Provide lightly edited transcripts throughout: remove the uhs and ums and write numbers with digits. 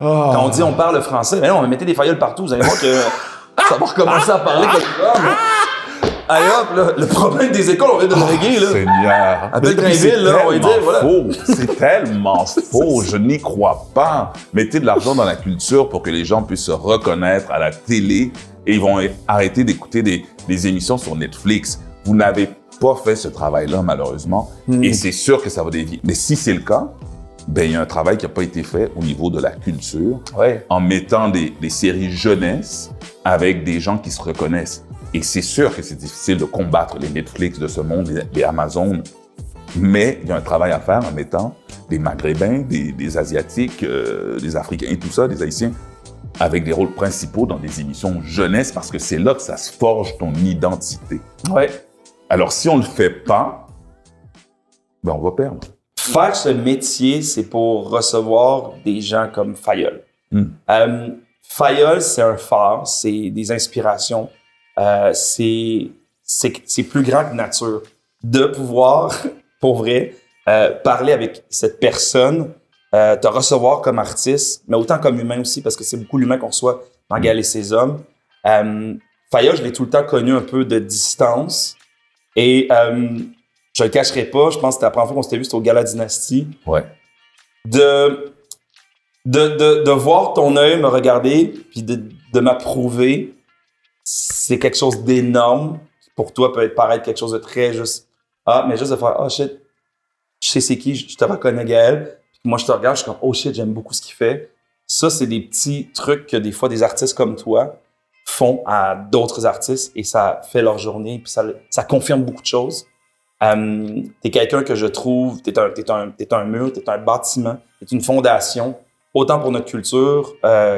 Oh. Quand on dit on parle français, mais non, on mettait des failloles partout. Vous allez voir que ça va recommencer à parler comme ça. Allez hop, là, le problème des écoles, on vient de le régler, là. Seigneur. À Belgrainville, là, on va dire, voilà. Faux. C'est tellement faux. Je n'y crois pas. Mettez de l'argent dans la culture pour que les gens puissent se reconnaître à la télé et ils vont arrêter d'écouter des émissions sur Netflix. Vous n'avez pas fait ce travail-là, malheureusement. Et c'est sûr que ça va dévier. Mais si c'est le cas, ben, il y a un travail qui n'a pas été fait au niveau de la culture en mettant des séries jeunesse avec des gens qui se reconnaissent. Et c'est sûr que c'est difficile de combattre les Netflix de ce monde, les Amazon, mais il y a un travail à faire en mettant des Maghrébins, des Asiatiques, des Africains, tout ça, des Haïtiens, avec des rôles principaux dans des émissions jeunesse, parce que c'est là que ça se forge ton identité. Ouais. Alors, si on le fait pas, ben on va perdre. Faire ce métier, c'est pour recevoir des gens comme Fayolle. Fayolle, c'est un phare, c'est des inspirations. C'est plus grand que nature. De pouvoir, pour vrai, parler avec cette personne, te recevoir comme artiste, mais autant comme humain aussi, parce que c'est beaucoup l'humain qu'on reçoit dans Gaël et ses hommes. Fayolle, je l'ai tout le temps connu un peu de distance. Et je le cacherai pas, je pense que c'était la première fois qu'on s'était vu, c'était au Gala Dynastie. Ouais. De voir ton œil me regarder, puis de m'approuver, c'est quelque chose d'énorme. Pour toi, peut paraître quelque chose de très juste. Ah, mais juste de faire, oh shit, je sais c'est qui, je te reconnais Gaël. Puis moi, je te regarde, je suis comme, oh shit, j'aime beaucoup ce qu'il fait. Ça, c'est des petits trucs que des fois des artistes comme toi font à d'autres artistes et ça fait leur journée, puis ça confirme beaucoup de choses. T'es quelqu'un que je trouve, t'es un mur, t'es un bâtiment, t'es une fondation, autant pour notre culture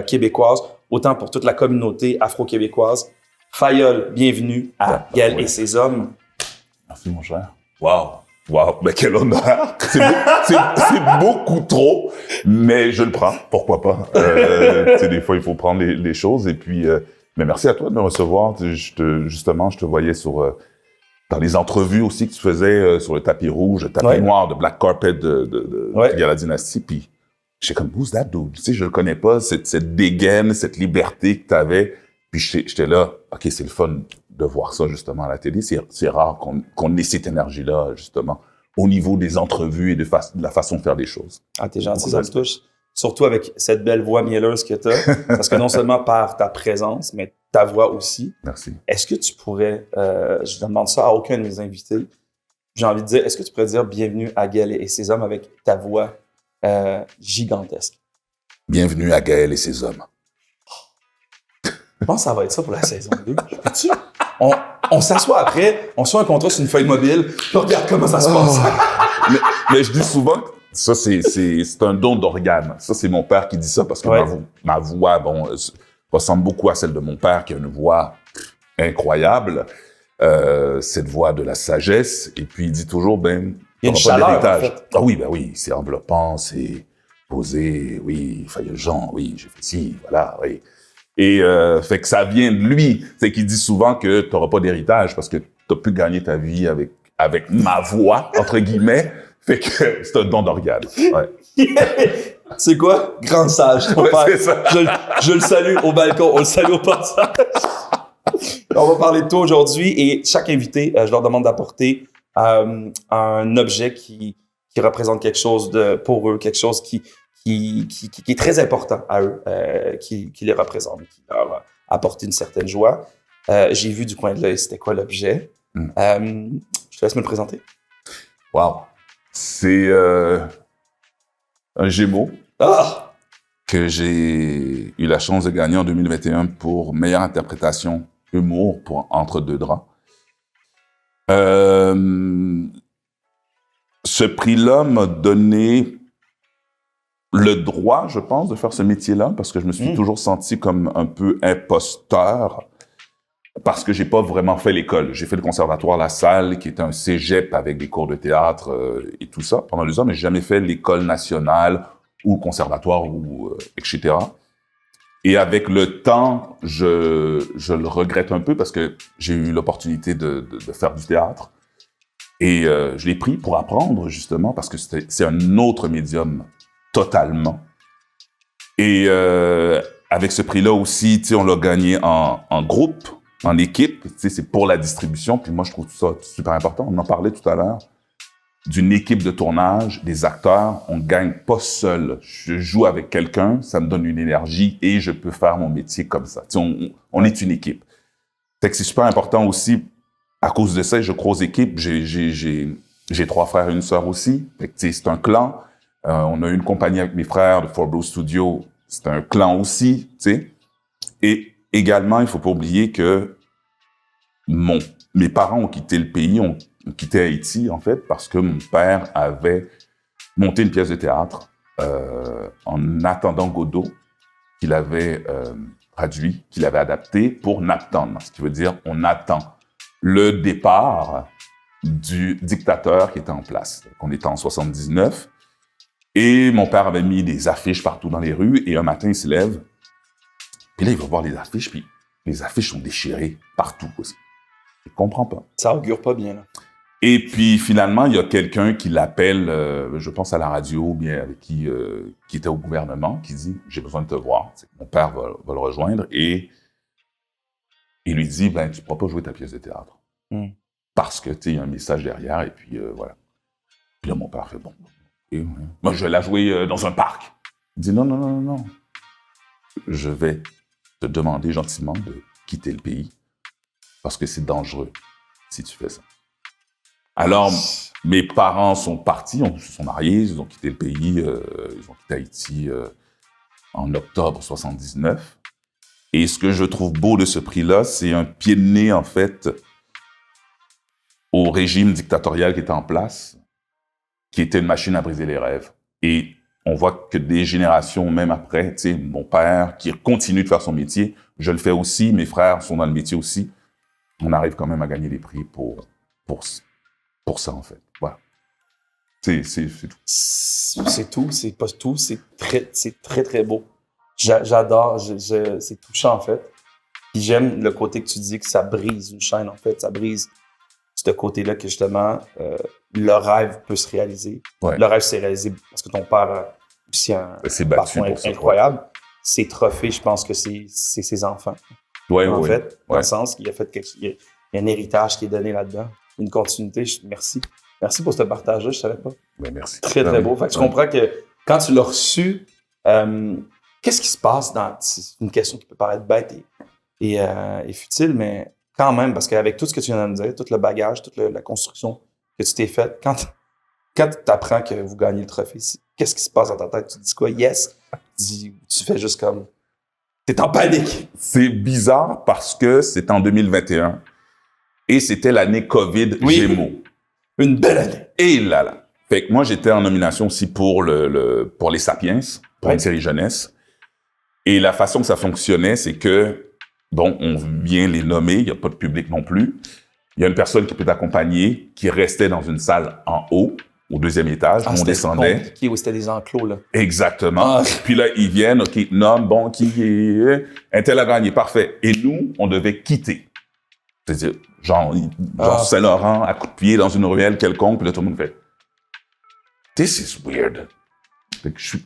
québécoise, autant pour toute la communauté afro-québécoise. Fayolle, bienvenue à Gaël et ses hommes. Merci, mon cher. Wow, mais quel honneur! C'est beaucoup trop, mais je le prends, pourquoi pas. Des fois, il faut prendre les choses, et puis, mais merci à toi de me recevoir. Justement, je te voyais dans les entrevues aussi que tu faisais sur le tapis rouge, le tapis noir de Black Carpet de Gala Dynastie, puis j'étais comme, who's that dude? Tu sais, je le connais pas, cette dégaine, cette liberté que t'avais. Puis j'étais là, OK, c'est le fun de voir ça justement à la télé. C'est rare qu'on ait cette énergie-là, justement, au niveau des entrevues et de la façon de faire les choses. Ah, t'es gentil, ça me touche. Surtout avec cette belle voix mielleuse que t'as. Parce que non seulement par ta présence, mais ta voix aussi. Merci. Est-ce que tu pourrais, je ne demande ça à aucun de mes invités, j'ai envie de dire, est-ce que tu pourrais dire bienvenue à Gaël et ses hommes avec ta voix gigantesque? Bienvenue à Gaël et ses hommes. Je pense que ça va être ça pour la saison 2. On s'assoit après, on se fait un contrat sur une feuille mobile, puis on regarde comment ça se passe. mais je dis souvent que ça, c'est un don d'organe. Ça, c'est mon père qui dit ça, parce que ma voix, bon, ressemble beaucoup à celle de mon père, qui a une voix incroyable, cette voix de la sagesse. Et puis, il dit toujours, ben, il y a une chaleur, en fait. Ah oui, ben oui, c'est enveloppant, c'est posé, oui, Fayolle Jean, oui, j'ai fait ci, voilà, oui. Et fait que ça vient de lui. C'est qu'il dit souvent que tu n'auras pas d'héritage parce que tu n'as pu gagner ta vie avec ma voix, entre guillemets. Fait que c'est un don d'organe. Ouais. C'est quoi? Grand sage. C'est ça. Je le salue au balcon, on le salue au passage. On va parler de toi aujourd'hui et chaque invité, je leur demande d'apporter un objet qui représente quelque chose pour eux, quelque chose qui est très important à eux, qui les représente, qui leur apporte une certaine joie. J'ai vu du coin de l'œil, c'était quoi l'objet. Je te laisse me le présenter. Wow. C'est un Gémeaux que j'ai eu la chance de gagner en 2021 pour meilleure interprétation humour pour Entre deux draps. Ce prix-là m'a donné le droit, je pense, de faire ce métier-là, parce que je me suis toujours senti comme un peu imposteur, parce que j'ai pas vraiment fait l'école. J'ai fait le conservatoire La Salle, qui était un cégep avec des cours de théâtre et tout ça pendant 2 ans, mais j'ai jamais fait l'école nationale ou le conservatoire ou etc. Et avec le temps, je le regrette un peu parce que j'ai eu l'opportunité de faire du théâtre et je l'ai pris pour apprendre justement parce que c'est un autre médium totalement. Et avec ce prix-là aussi, tu sais, on l'a gagné en groupe, en équipe. Tu sais, c'est pour la distribution. Puis moi, je trouve ça super important. On en parlait tout à l'heure. D'une équipe de tournage, des acteurs, on gagne pas seul. Je joue avec quelqu'un, ça me donne une énergie et je peux faire mon métier comme ça. Tu sais, on est une équipe. Fait que c'est super important aussi. À cause de ça, je crois aux équipes. J'ai 3 frères et une sœur aussi. Fait que, tu sais, c'est un clan. On a eu une compagnie avec mes frères de Four Blue Studio. C'est un clan aussi, tu sais. Et également, il faut pas oublier que mes parents ont quitté le pays, ont quitté Haïti, en fait, parce que mon père avait monté une pièce de théâtre en attendant Godot, qu'il avait traduit, qu'il avait adapté pour Napton, ce qui veut dire on attend le départ du dictateur qui était en place. Donc, on était en 79, et mon père avait mis des affiches partout dans les rues, et un matin, il se lève, puis là, il va voir les affiches, puis les affiches sont déchirées partout aussi. Il comprend pas. Ça augure pas bien, là. Et puis, finalement, il y a quelqu'un qui l'appelle, je pense à la radio, ou bien avec qui était au gouvernement, qui dit « J'ai besoin de te voir. » Mon père va le rejoindre et il lui dit « Ben, tu ne pourras pas jouer ta pièce de théâtre. Parce que, tu sais, il y a un message derrière, et puis voilà. » Puis là, mon père fait « Bon, et, moi, je vais la jouer dans un parc. » Il dit « Non, non, non, non, non. Je vais te demander gentiment de quitter le pays parce que c'est dangereux si tu fais ça. » Alors, mes parents sont partis, se sont mariés, ils ont quitté le pays, ils ont quitté Haïti en octobre 79. Et ce que je trouve beau de ce prix-là, c'est un pied de nez, en fait, au régime dictatorial qui était en place, qui était une machine à briser les rêves. Et on voit que des générations, même après, tu sais, mon père, qui continue de faire son métier, je le fais aussi, mes frères sont dans le métier aussi, on arrive quand même à gagner des prix pour ça, en fait. Voilà. C'est tout. C'est tout, c'est pas tout, c'est très, très beau. J'adore, c'est touchant, en fait. Puis j'aime le côté que tu dis que ça brise une chaîne, en fait. Ça brise ce côté-là que, justement, le rêve peut se réaliser. Ouais. Le rêve s'est réalisé parce que ton père a aussi un parcours incroyable. Ses trophées, je pense que c'est ses enfants. Ouais, en ouais, fait, dans ouais. le sens qu'il a fait il y a un héritage qui est donné là-dedans. Une continuité. Merci. Merci pour ce partage-là, je savais pas. Ben, merci. Très, très beau. Fait que tu comprends que quand tu l'as reçu, qu'est-ce qui se passe dans... C'est une question qui peut paraître bête et futile, mais quand même, parce qu'avec tout ce que tu viens de me dire, tout le bagage, toute la construction que tu t'es faite, quand tu apprends que vous gagnez le trophée, qu'est-ce qui se passe dans ta tête? Tu te dis quoi? Yes? Tu fais juste comme... T'es en panique. C'est bizarre parce que c'est en 2021 et c'était l'année COVID Gémeaux. Une belle année. Et là. Fait que moi, j'étais en nomination aussi pour les Sapiens, pour une série jeunesse. Et la façon que ça fonctionnait, c'est que, bon, on vient les nommer, il n'y a pas de public non plus. Il y a une personne qui peut t'accompagner, qui restait dans une salle en haut, au 2e étage, on descendait. Compliqué, où c'était des enclos, là. Exactement. Puis là, ils viennent, OK, nomme, bon, qui est... Un tel a gagné, parfait. Et nous, on devait quitter. C'est-à-dire, genre Saint-Laurent, à coup de pied, dans une ruelle quelconque, puis là, tout le monde fait « This is weird ».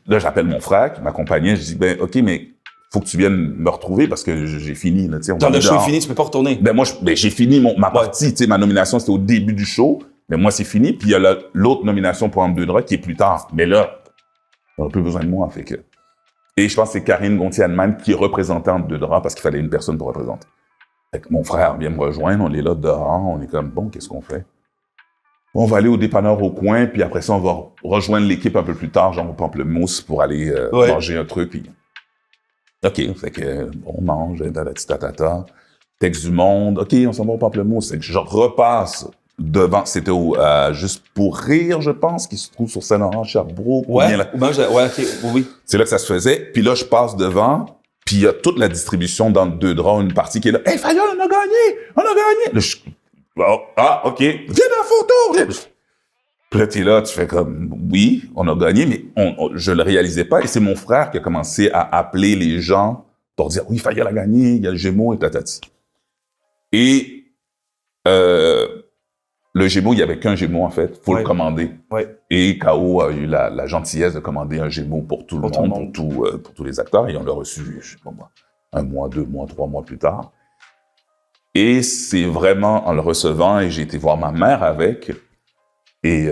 Là, j'appelle mon frère qui m'accompagnait, je dis « Ben, OK, mais faut que tu viennes me retrouver parce que j'ai fini. » Dans le show est fini, tu peux pas retourner. Ben, moi, j'ai fini ma partie, tu sais, ma nomination, c'était au début du show, mais moi, c'est fini, puis il y a l'autre nomination pour Entre deux draps qui est plus tard. Mais là, on n'a plus besoin de moi, fait que... Et je pense que c'est Karine Gontier-Hanneman qui représentait Entre deux draps parce qu'il fallait une personne pour représenter. Fait que mon frère vient me rejoindre, on est là dehors, on est comme, bon, qu'est-ce qu'on fait? On va aller au dépanneur au coin, puis après ça, on va rejoindre l'équipe un peu plus tard, genre au Pamplemousse, pour aller manger un truc. Puis... OK, fait que on mange, tatata, texte du monde, OK, on s'en va au Pamplemousse. Fait que je repasse devant, c'était Juste pour rire, je pense, qui se trouve sur Saint-Laurent, Sherbrooke. Oui. C'est là que ça se faisait. Puis là, je passe devant, puis il y a toute la distribution dans Deux draps, une partie qui est là. « Hey, Fayol, on a gagné! On a gagné! » Là, OK. « Viens dans la photo! » Puis là, t'es là, tu fais comme « Oui, on a gagné, mais je le réalisais pas. » Et c'est mon frère qui a commencé à appeler les gens pour dire « Oui, Fayol a gagné, il y a le Gémeaux et tatati. » Et le Gémeaux, il y avait qu'un Gémeaux, en fait. Faut le commander. Ouais. Et K.O. a eu la gentillesse de commander un Gémeaux pour tout le monde, pour tous les acteurs. Et on l'a reçu, je sais pas moi, 1 mois, 2 mois, 3 mois plus tard. Et c'est vraiment en le recevant, et j'ai été voir ma mère avec. Et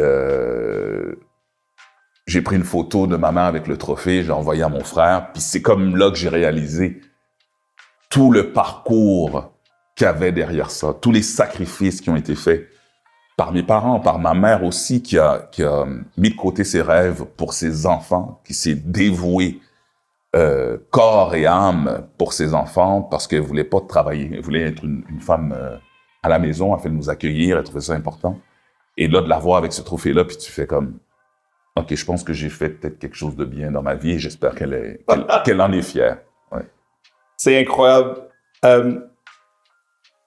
j'ai pris une photo de ma mère avec le trophée, je l'ai envoyé à mon frère. Puis c'est comme là que j'ai réalisé tout le parcours qu'il y avait derrière ça, tous les sacrifices qui ont été faits par mes parents, par ma mère aussi, qui a mis de côté ses rêves pour ses enfants, qui s'est dévouée corps et âme pour ses enfants parce qu'elle voulait pas travailler, elle voulait être une femme à la maison, elle fait nous accueillir, elle trouvait ça important. Et là, de la voir avec ce trophée-là, puis tu fais comme, OK, je pense que j'ai fait peut-être quelque chose de bien dans ma vie et j'espère qu'elle en est fière. Ouais. C'est incroyable.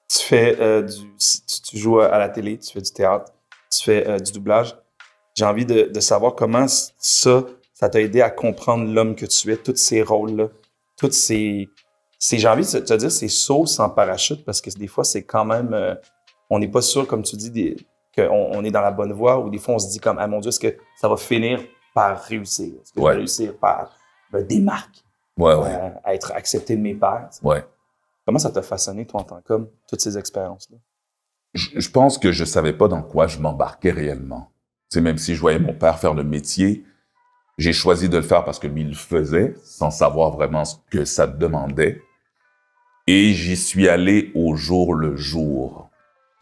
Tu fais tu joues à la télé, tu fais du théâtre, tu fais du doublage. J'ai envie de savoir comment ça t'a aidé à comprendre l'homme que tu es, tous ces rôles-là, toutes ces j'ai envie de te dire, ces sauts sans parachute, parce que des fois, c'est quand même, on n'est pas sûr, comme tu dis, qu'on est dans la bonne voie, ou des fois, on se dit comme, ah mon Dieu, est-ce que ça va finir par réussir? Est-ce que je vais réussir par me démarquer? À être accepté de mes pairs? Ouais. Comment ça t'a façonné, toi, en tant qu'homme, toutes ces expériences-là? Je pense que je savais pas dans quoi je m'embarquais réellement. Tu sais, même si je voyais mon père faire le métier, j'ai choisi de le faire parce que lui, il le faisait, sans savoir vraiment ce que ça demandait. Et j'y suis allé au jour le jour.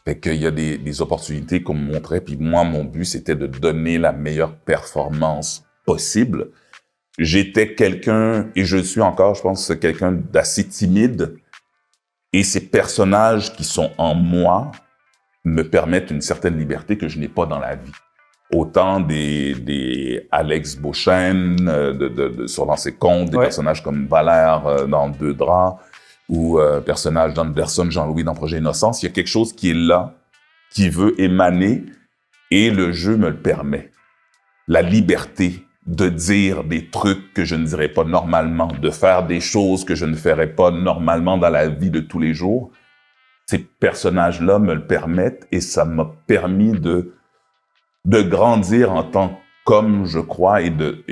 Fait qu'il y a des opportunités qu'on me montrait, puis moi, mon but, c'était de donner la meilleure performance possible. J'étais quelqu'un, et je suis encore, je pense, quelqu'un d'assez timide. Et ces personnages qui sont en moi me permettent une certaine liberté que je n'ai pas dans la vie. Autant des Alex Beauchesne sur Dans ses comptes, des personnages comme Valère dans Deux draps, ou personnage d'Anderson Jean-Louis dans Projet Innocence, il y a quelque chose qui est là, qui veut émaner, et le jeu me le permet. La liberté de dire des trucs que je ne dirais pas normalement, de faire des choses que je ne ferais pas normalement dans la vie de tous les jours. Ces personnages-là me le permettent, et ça m'a permis de grandir en tant qu'homme, je crois, et de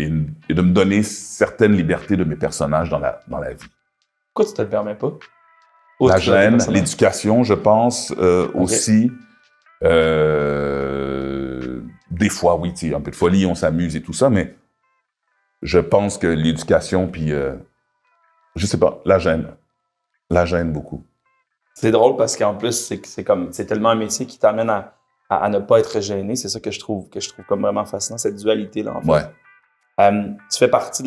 me donner certaines libertés de mes personnages dans la vie. Pourquoi tu te le permets pas? La gêne, l'éducation, je pense, aussi. Des fois, oui, tu sais, un peu de folie, on s'amuse et tout ça, mais je pense que l'éducation, puis, je sais pas, la gêne beaucoup. C'est drôle parce qu'en plus, c'est tellement un métier qui t'amène à ne pas être gêné. C'est ça que je trouve comme vraiment fascinant, cette dualité-là, en fait. Ouais. Tu fais partie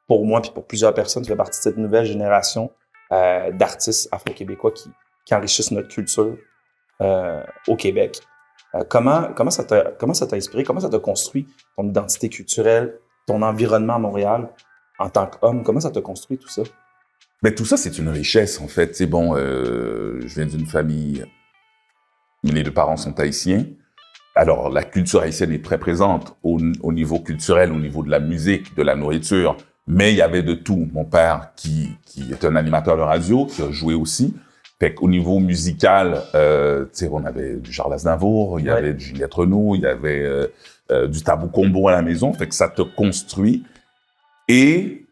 pour moi puis pour plusieurs personnes, tu fais partie de cette nouvelle génération d'artistes afro-québécois qui enrichissent notre culture au Québec. Comment ça t'a inspiré? Comment ça t'a construit ton identité culturelle, ton environnement à Montréal en tant qu'homme? Comment ça t'a construit tout ça? Mais tout ça, c'est une richesse, en fait. C'est bon, je viens d'une famille, mes deux parents sont haïtiens. Alors, la culture haïtienne est très présente au niveau culturel, au niveau de la musique, de la nourriture. Mais il y avait de tout. Mon père, qui est un animateur de radio, qui a joué aussi. Fait qu'au niveau musical, tu sais, on avait du Charles Aznavour, il y avait du Juliette Renaud, il y avait du Tabou Combo à la maison. Fait que ça te construit. Et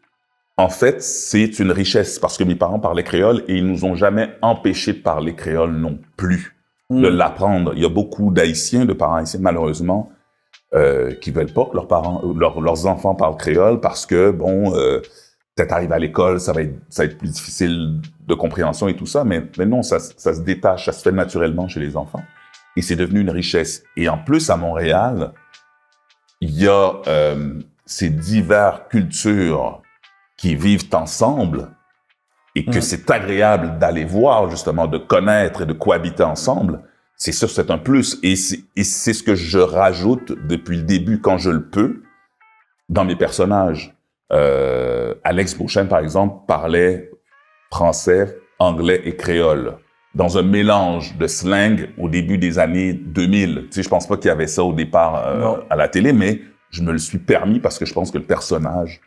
en fait, c'est une richesse parce que mes parents parlaient créole et ils nous ont jamais empêchés de parler créole non plus, de l'apprendre. Il y a beaucoup d'Haïtiens, de parents haïtiens, malheureusement, qui veulent pas que leurs enfants parlent créole parce que, bon, peut-être arriver à l'école, ça va être plus difficile de compréhension et tout ça, mais non, ça se détache, ça se fait naturellement chez les enfants. Et c'est devenu une richesse. Et en plus, à Montréal, il y a ces diverses cultures qui vivent ensemble et que c'est agréable d'aller voir, justement, de connaître et de cohabiter ensemble. C'est sûr, c'est un plus. Et c'est ce que je rajoute depuis le début, quand je le peux, dans mes personnages. Alex Beauchesne, par exemple, parlait français, anglais et créole, dans un mélange de slang au début des années 2000. Tu sais, je pense pas qu'il y avait ça au départ à la télé, mais je me le suis permis parce que je pense que le personnage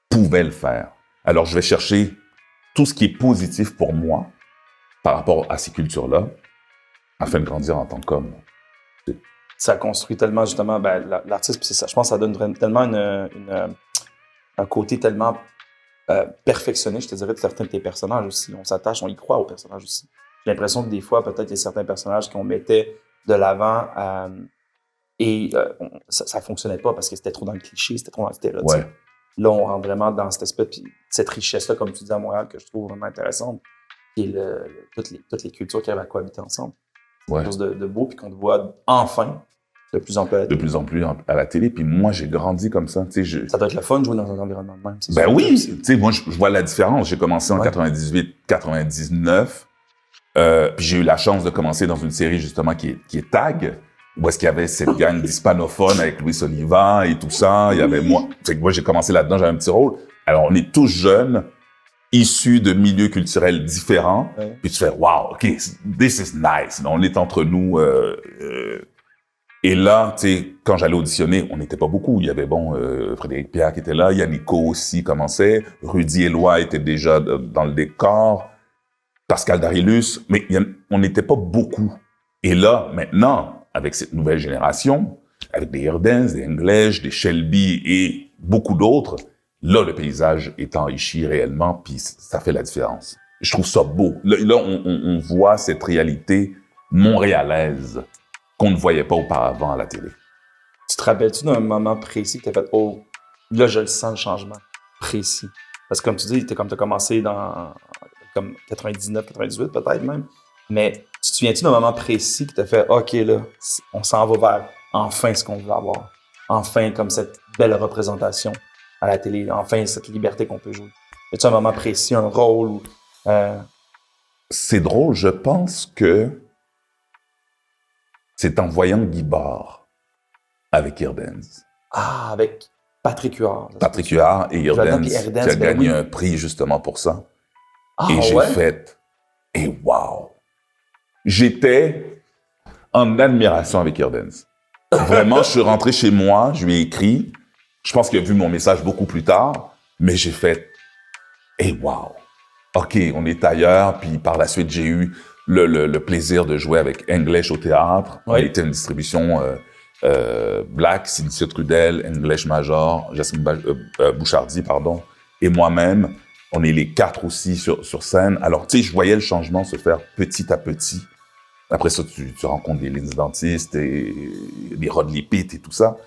pouvait le faire. Alors, je vais chercher tout ce qui est positif pour moi par rapport à ces cultures-là, afin de grandir en tant qu'homme. ça construit tellement, justement, l'artiste, puis c'est ça. Je pense que ça donne tellement un côté tellement perfectionné, je te dirais, de certains de tes personnages aussi. On s'attache, on y croit aux personnages aussi. J'ai l'impression que des fois, peut-être, il y a certains personnages qu'on mettait de l'avant ça ne fonctionnait pas parce que c'était trop dans le cliché, c'était trop dans le stéréotype. Ouais. Là, on rentre vraiment dans cet aspect, puis cette richesse-là, comme tu dis à Montréal, que je trouve vraiment intéressante, qui est toutes les cultures qui arrivent à cohabiter ensemble. C'est quelque chose de beau, puis qu'on te voit enfin de plus en plus à la De télé. plus en plus à la télé. Puis moi, j'ai grandi comme ça. Ça doit être le fun de jouer dans un environnement de même. Ben oui, tu sais, moi, je vois la différence. J'ai commencé en Ouais. 98, 99. Puis j'ai eu la chance de commencer dans une série, justement, qui est Tag, où est-ce qu'il y avait cette gang d'hispanophones avec Luis Oliva et tout ça. Il y avait moi. Fait que moi, j'ai commencé là-dedans, j'avais un petit rôle. Alors, on est tous jeunes, issus de milieux culturels différents. Ouais. Puis tu fais, wow, OK, this is nice. On est entre nous. Et là, tu sais, quand j'allais auditionner, on n'était pas beaucoup. Il y avait, Frédéric Pierre qui était là, Yannico aussi commençait, Rudy Eloi était déjà dans le décor, Pascal Darilus, mais on n'était pas beaucoup. Et là, maintenant, avec cette nouvelle génération, avec des Herdens, des English, des Shelby et beaucoup d'autres, là, le paysage est enrichi réellement, puis ça fait la différence. Je trouve ça beau. Là, on voit cette réalité montréalaise qu'on ne voyait pas auparavant à la télé. Tu te rappelles-tu d'un moment précis que tu as fait « Oh, là, je le sens, le changement précis ». Parce que comme tu dis, tu as commencé dans comme 99, 98 peut-être même. Mais tu te souviens-tu d'un moment précis que tu as fait « OK, là, on s'en va vers enfin ce qu'on veut avoir. Enfin, comme cette belle représentation à la télé. Enfin, cette liberté qu'on peut jouer. » Y a-tu un moment précis, un rôle ou... C'est drôle, je pense que c'est en voyant Guy Barre avec Herdens. Ah, avec Patrick Huard. Patrick Huard et Herdens, qui a ben gagné oui. un prix justement pour ça. Ah, Et j'ai ouais? fait, et wow! J'étais en admiration avec Herdens. Vraiment, je suis rentré chez moi, je lui ai écrit. Je pense qu'il a vu mon message beaucoup plus tard, mais j'ai fait, et wow! OK, on est ailleurs. Puis par la suite, j'ai eu le plaisir de jouer avec English au théâtre. Oui. On était une distribution Black, Cynthia Trudel, English Major, Jasmine Bouchardy, pardon, et moi-même. On est les 4 aussi sur scène. Alors, tu sais, je voyais le changement se faire petit à petit. Après ça, tu rencontres des Linz dentistes et des Rod Lipitt et tout ça.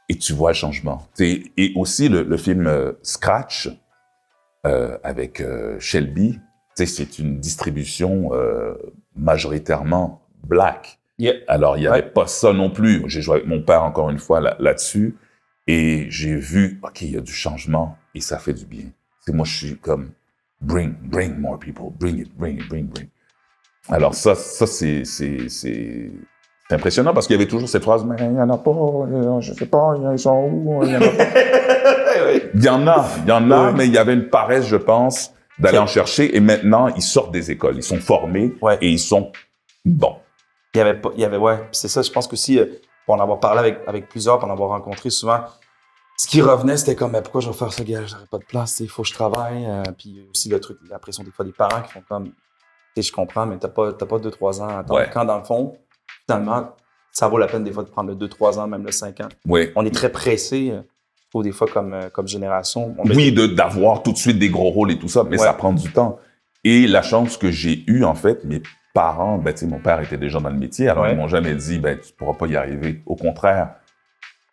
Et tu vois le changement. Tu sais, et aussi le film Scratch, avec Shelby, tu sais, c'est une distribution majoritairement black. Yeah. Alors, il n'y avait pas ça non plus. J'ai joué avec mon père encore une fois là-dessus et j'ai vu, OK, il y a du changement et ça fait du bien. C'est moi, je suis comme, bring more people, bring it. Alors ça c'est impressionnant parce qu'il y avait toujours cette phrase, mais il n'y en a pas, je sais pas, ils sont où, il y en a pas. Il y en a, mais il y avait une paresse, je pense, d'aller en chercher. Et maintenant, ils sortent des écoles, ils sont formés et ils sont bons. Ouais. Puis c'est ça, je pense qu'aussi, pour en avoir parlé avec plusieurs, pour en avoir rencontré souvent, ce qui revenait, c'était comme, mais pourquoi je vais faire ça, gars, j'aurais pas de place, il faut que je travaille. Puis aussi le truc, la pression des fois des parents qui font comme, je comprends, mais t'as pas 2-3 ans à attendre. Ouais. Quand dans le fond, finalement, ça vaut la peine des fois de prendre le 2-3 ans, même le 5 ans. Oui. On est très pressé, je trouve des fois comme génération. Oui, d'avoir tout de suite des gros rôles et tout ça, mais ça prend du temps. Et la chance que j'ai eue, en fait, mes parents, ben, tu sais, mon père était déjà dans le métier, alors ils m'ont jamais dit, ben, tu pourras pas y arriver. Au contraire,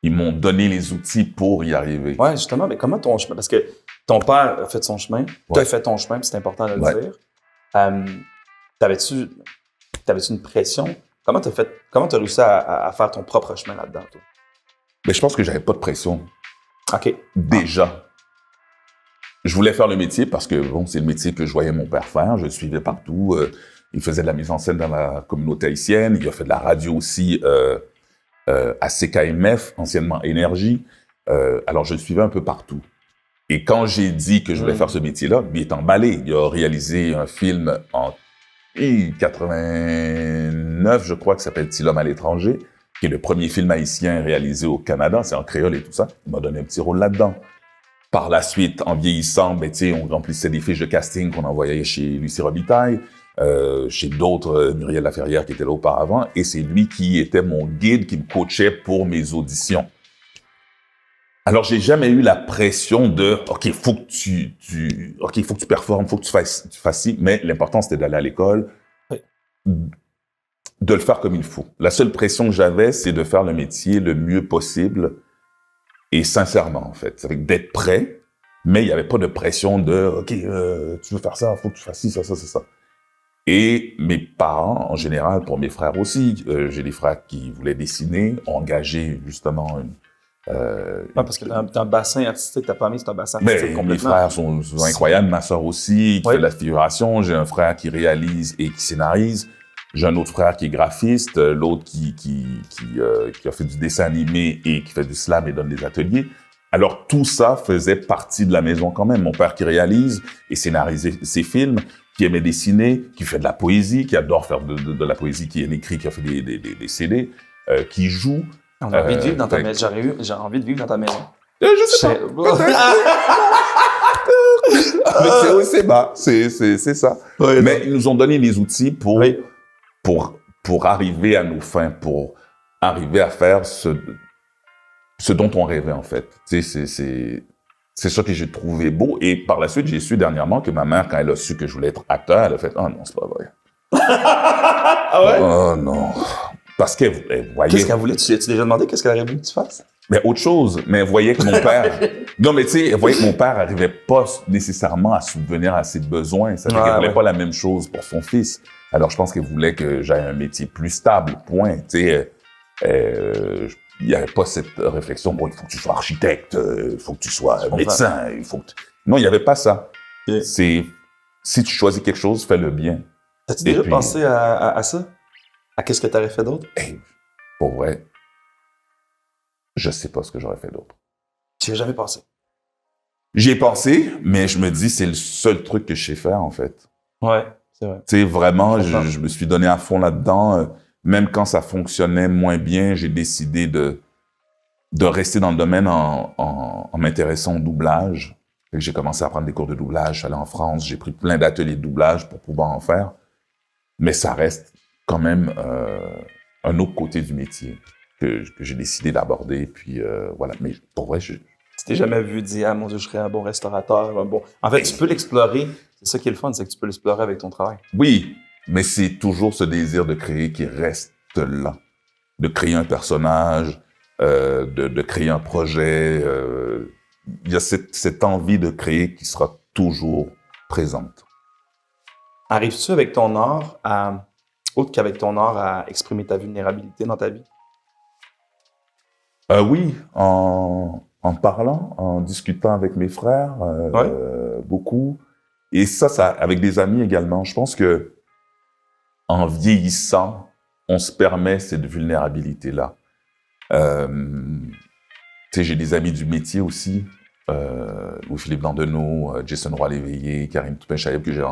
ils m'ont donné les outils pour y arriver. Ouais, justement, mais comment ton chemin, parce que ton père a fait son chemin, tu as fait ton chemin, puis c'est important de le dire. T'avais-tu une pression? Comment t'as réussi à faire ton propre chemin là-dedans, toi? Ben, je pense que j'avais pas de pression. OK. Déjà. Je voulais faire le métier parce que, bon, c'est le métier que je voyais mon père faire. Je le suivais partout. Il faisait de la mise en scène dans la communauté haïtienne. Il a fait de la radio aussi à CKMF, anciennement Énergie. Alors, je le suivais un peu partout. Et quand j'ai dit que je voulais faire ce métier-là, il est emballé. Il a réalisé un film en 89, je crois, qui s'appelle « Petit homme à l'étranger », qui est le premier film haïtien réalisé au Canada. C'est en créole et tout ça. Il m'a donné un petit rôle là-dedans. Par la suite, en vieillissant, ben, tu sais, on remplissait des fiches de casting qu'on envoyait chez Lucie Robitaille. chez d'autres, Muriel Laferrière qui était là auparavant, et c'est lui qui était mon guide, qui me coachait pour mes auditions. Alors, j'ai jamais eu la pression de « OK, faut que tu performes, faut que tu fasses ci », mais l'important, c'était d'aller à l'école, de le faire comme il faut. La seule pression que j'avais, c'est de faire le métier le mieux possible et sincèrement, en fait. C'est d'être prêt, mais il n'y avait pas de pression de « OK, tu veux faire ça, faut que tu fasses ci, ça ». Et mes parents, en général, pour mes frères aussi, j'ai des frères qui voulaient dessiner, ont engagé justement parce que t'as un bassin artistique, ta famille, c'est un bassin artistique complètement. Mes frères sont incroyables, ma soeur aussi, qui fait de la figuration. J'ai un frère qui réalise et qui scénarise. J'ai un autre frère qui est graphiste, l'autre qui a fait du dessin animé et qui fait du slam et donne des ateliers. Alors, tout ça faisait partie de la maison quand même. Mon père qui réalise et scénarise ses films, qui aimait dessiner, qui fait de la poésie, qui adore faire de la poésie, qui écrit, qui a fait des CD, qui joue. On a envie de vivre dans ta maison. J'ai envie de vivre dans ta maison. Je sais pas. Mais c'est ça. Oui, mais ils nous ont donné les outils pour arriver à nos fins, pour arriver à faire ce dont on rêvait, en fait. C'est ça que j'ai trouvé beau. Et par la suite, j'ai su dernièrement que ma mère, quand elle a su que je voulais être acteur, elle a fait « Oh non, c'est pas vrai. » Ah ouais? Oh non. Parce qu'elle voyait... Qu'est-ce qu'elle voulait? Tu as déjà demandé qu'est-ce qu'elle aurait voulu que tu fasses? Mais autre chose. Mais elle voyait que mon père... Non, mais tu sais, elle voyait que mon père n'arrivait pas nécessairement à subvenir à ses besoins. Ça fait qu'elle voulait pas la même chose pour son fils. Alors, je pense qu'elle voulait que j'aie un métier plus stable, point. Tu sais, il n'y avait pas cette réflexion, bon, il faut que tu sois architecte, il faut que tu sois médecin, il faut que Non, il n'y avait pas ça. Okay. C'est, si tu choisis quelque chose, fais-le bien. As-tu déjà pensé à ça? À qu'est-ce que tu aurais fait d'autre? Pour vrai, je sais pas ce que j'aurais fait d'autre. Tu n'y as jamais pensé? J'y ai pensé, mais je me dis, c'est le seul truc que je sais faire, en fait. Ouais, c'est vrai. Tu sais, vraiment, je me suis donné à fond là-dedans. Même quand ça fonctionnait moins bien, j'ai décidé de rester dans le domaine en m'intéressant au doublage. J'ai commencé à prendre des cours de doublage, je suis allé en France, j'ai pris plein d'ateliers de doublage pour pouvoir en faire. Mais ça reste quand même un autre côté du métier que j'ai décidé d'aborder. Puis voilà, mais pour vrai, Tu t'es jamais vu dire « Ah mon Dieu, je serais un bon restaurateur, un bon... » En fait, tu peux l'explorer. C'est ça qui est le fun, c'est que tu peux l'explorer avec ton travail. Oui, mais c'est toujours ce désir de créer qui reste là. De créer un personnage, de créer un projet. Il y a cette envie de créer qui sera toujours présente. Arrives-tu avec ton art autre qu'avec ton art, à exprimer ta vulnérabilité dans ta vie? Oui, en parlant, en discutant avec mes frères, beaucoup. Et ça, avec des amis également. Je pense que en vieillissant, on se permet cette vulnérabilité-là. Tu sais, j'ai des amis du métier aussi, Louis-Philippe Landonneau, Jason Roy-Léveillé, Karim Toupin-Chaïb, que j'ai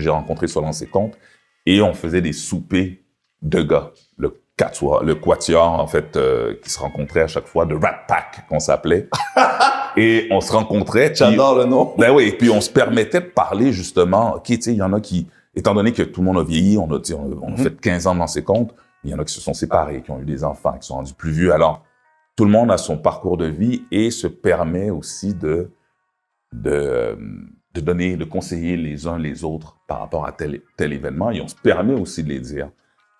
rencontré sur Lancez Compte. Et on faisait des soupers de gars, le quatuor, en fait, qui se rencontrait à chaque fois, de Rat Pack, qu'on s'appelait. Et on se rencontrait. J'adore le nom. Ben oui, puis on se permettait de parler, justement. OK, tu sais, il y en a qui, étant donné que tout le monde a vieilli, on a fait 15 ans dans ses comptes, il y en a qui se sont séparés, qui ont eu des enfants, qui sont rendus plus vieux. Alors, tout le monde a son parcours de vie et se permet aussi de conseiller les uns les autres par rapport à tel événement. Et on se permet aussi de les dire.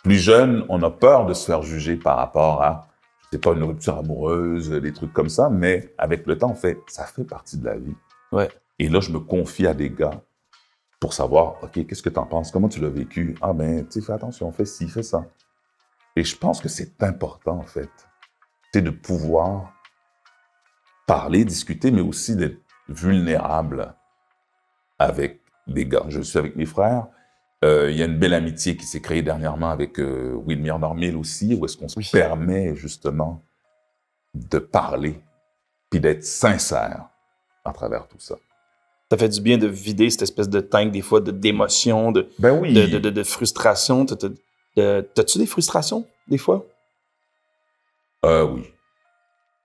Plus jeune, on a peur de se faire juger par rapport à, je sais pas, une rupture amoureuse, des trucs comme ça, mais avec le temps, ça fait partie de la vie. Ouais. Et là, je me confie à des gars pour savoir, OK, qu'est-ce que t'en penses? Comment tu l'as vécu? Ah ben, tu sais, fais attention, fais ci, fais ça. Et je pense que c'est important, en fait. C'est de pouvoir parler, discuter, mais aussi d'être vulnérable avec des gars. Je suis avec mes frères. Il y a une belle amitié qui s'est créée dernièrement avec Wilmir Normil aussi, où est-ce qu'on se permet justement de parler puis d'être sincère à travers tout ça. Ça fait du bien de vider cette espèce de tank, des fois, d'émotions, de frustration. T'as-tu des frustrations, des fois? Oui.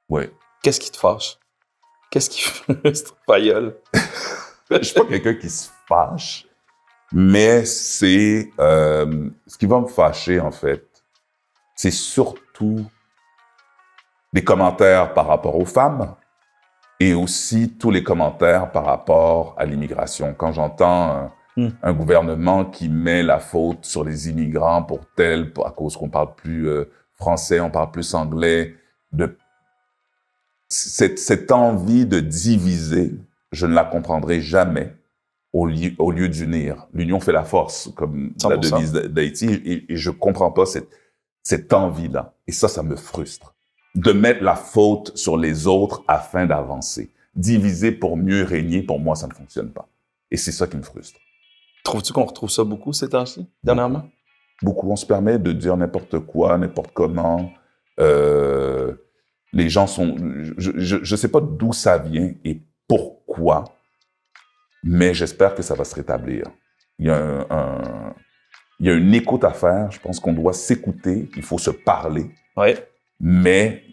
Ouais. Qu'est-ce qui te fâche? Qu'est-ce qui frustre, Fayolle? Je suis pas quelqu'un qui se fâche, Mais c'est ce qui va me fâcher, en fait, c'est surtout des commentaires par rapport aux femmes et aussi tous les commentaires par rapport à l'immigration. Quand j'entends un gouvernement qui met la faute sur les immigrants à cause qu'on parle plus français, on parle plus anglais, cette envie de diviser, je ne la comprendrai jamais au lieu d'unir. L'union fait la force, comme 100%. la devise d'Haïti, et je comprends pas cette envie-là. Et ça me frustre. De mettre la faute sur les autres afin d'avancer. Diviser pour mieux régner, pour moi, ça ne fonctionne pas. Et c'est ça qui me frustre. Trouves-tu qu'on retrouve ça beaucoup ces temps-ci, dernièrement? Beaucoup. On se permet de dire n'importe quoi, n'importe comment. Les gens sont... Je sais pas d'où ça vient et pourquoi, mais j'espère que ça va se rétablir. Il y a une écoute à faire. Je pense qu'on doit s'écouter. Il faut se parler. Oui. Mais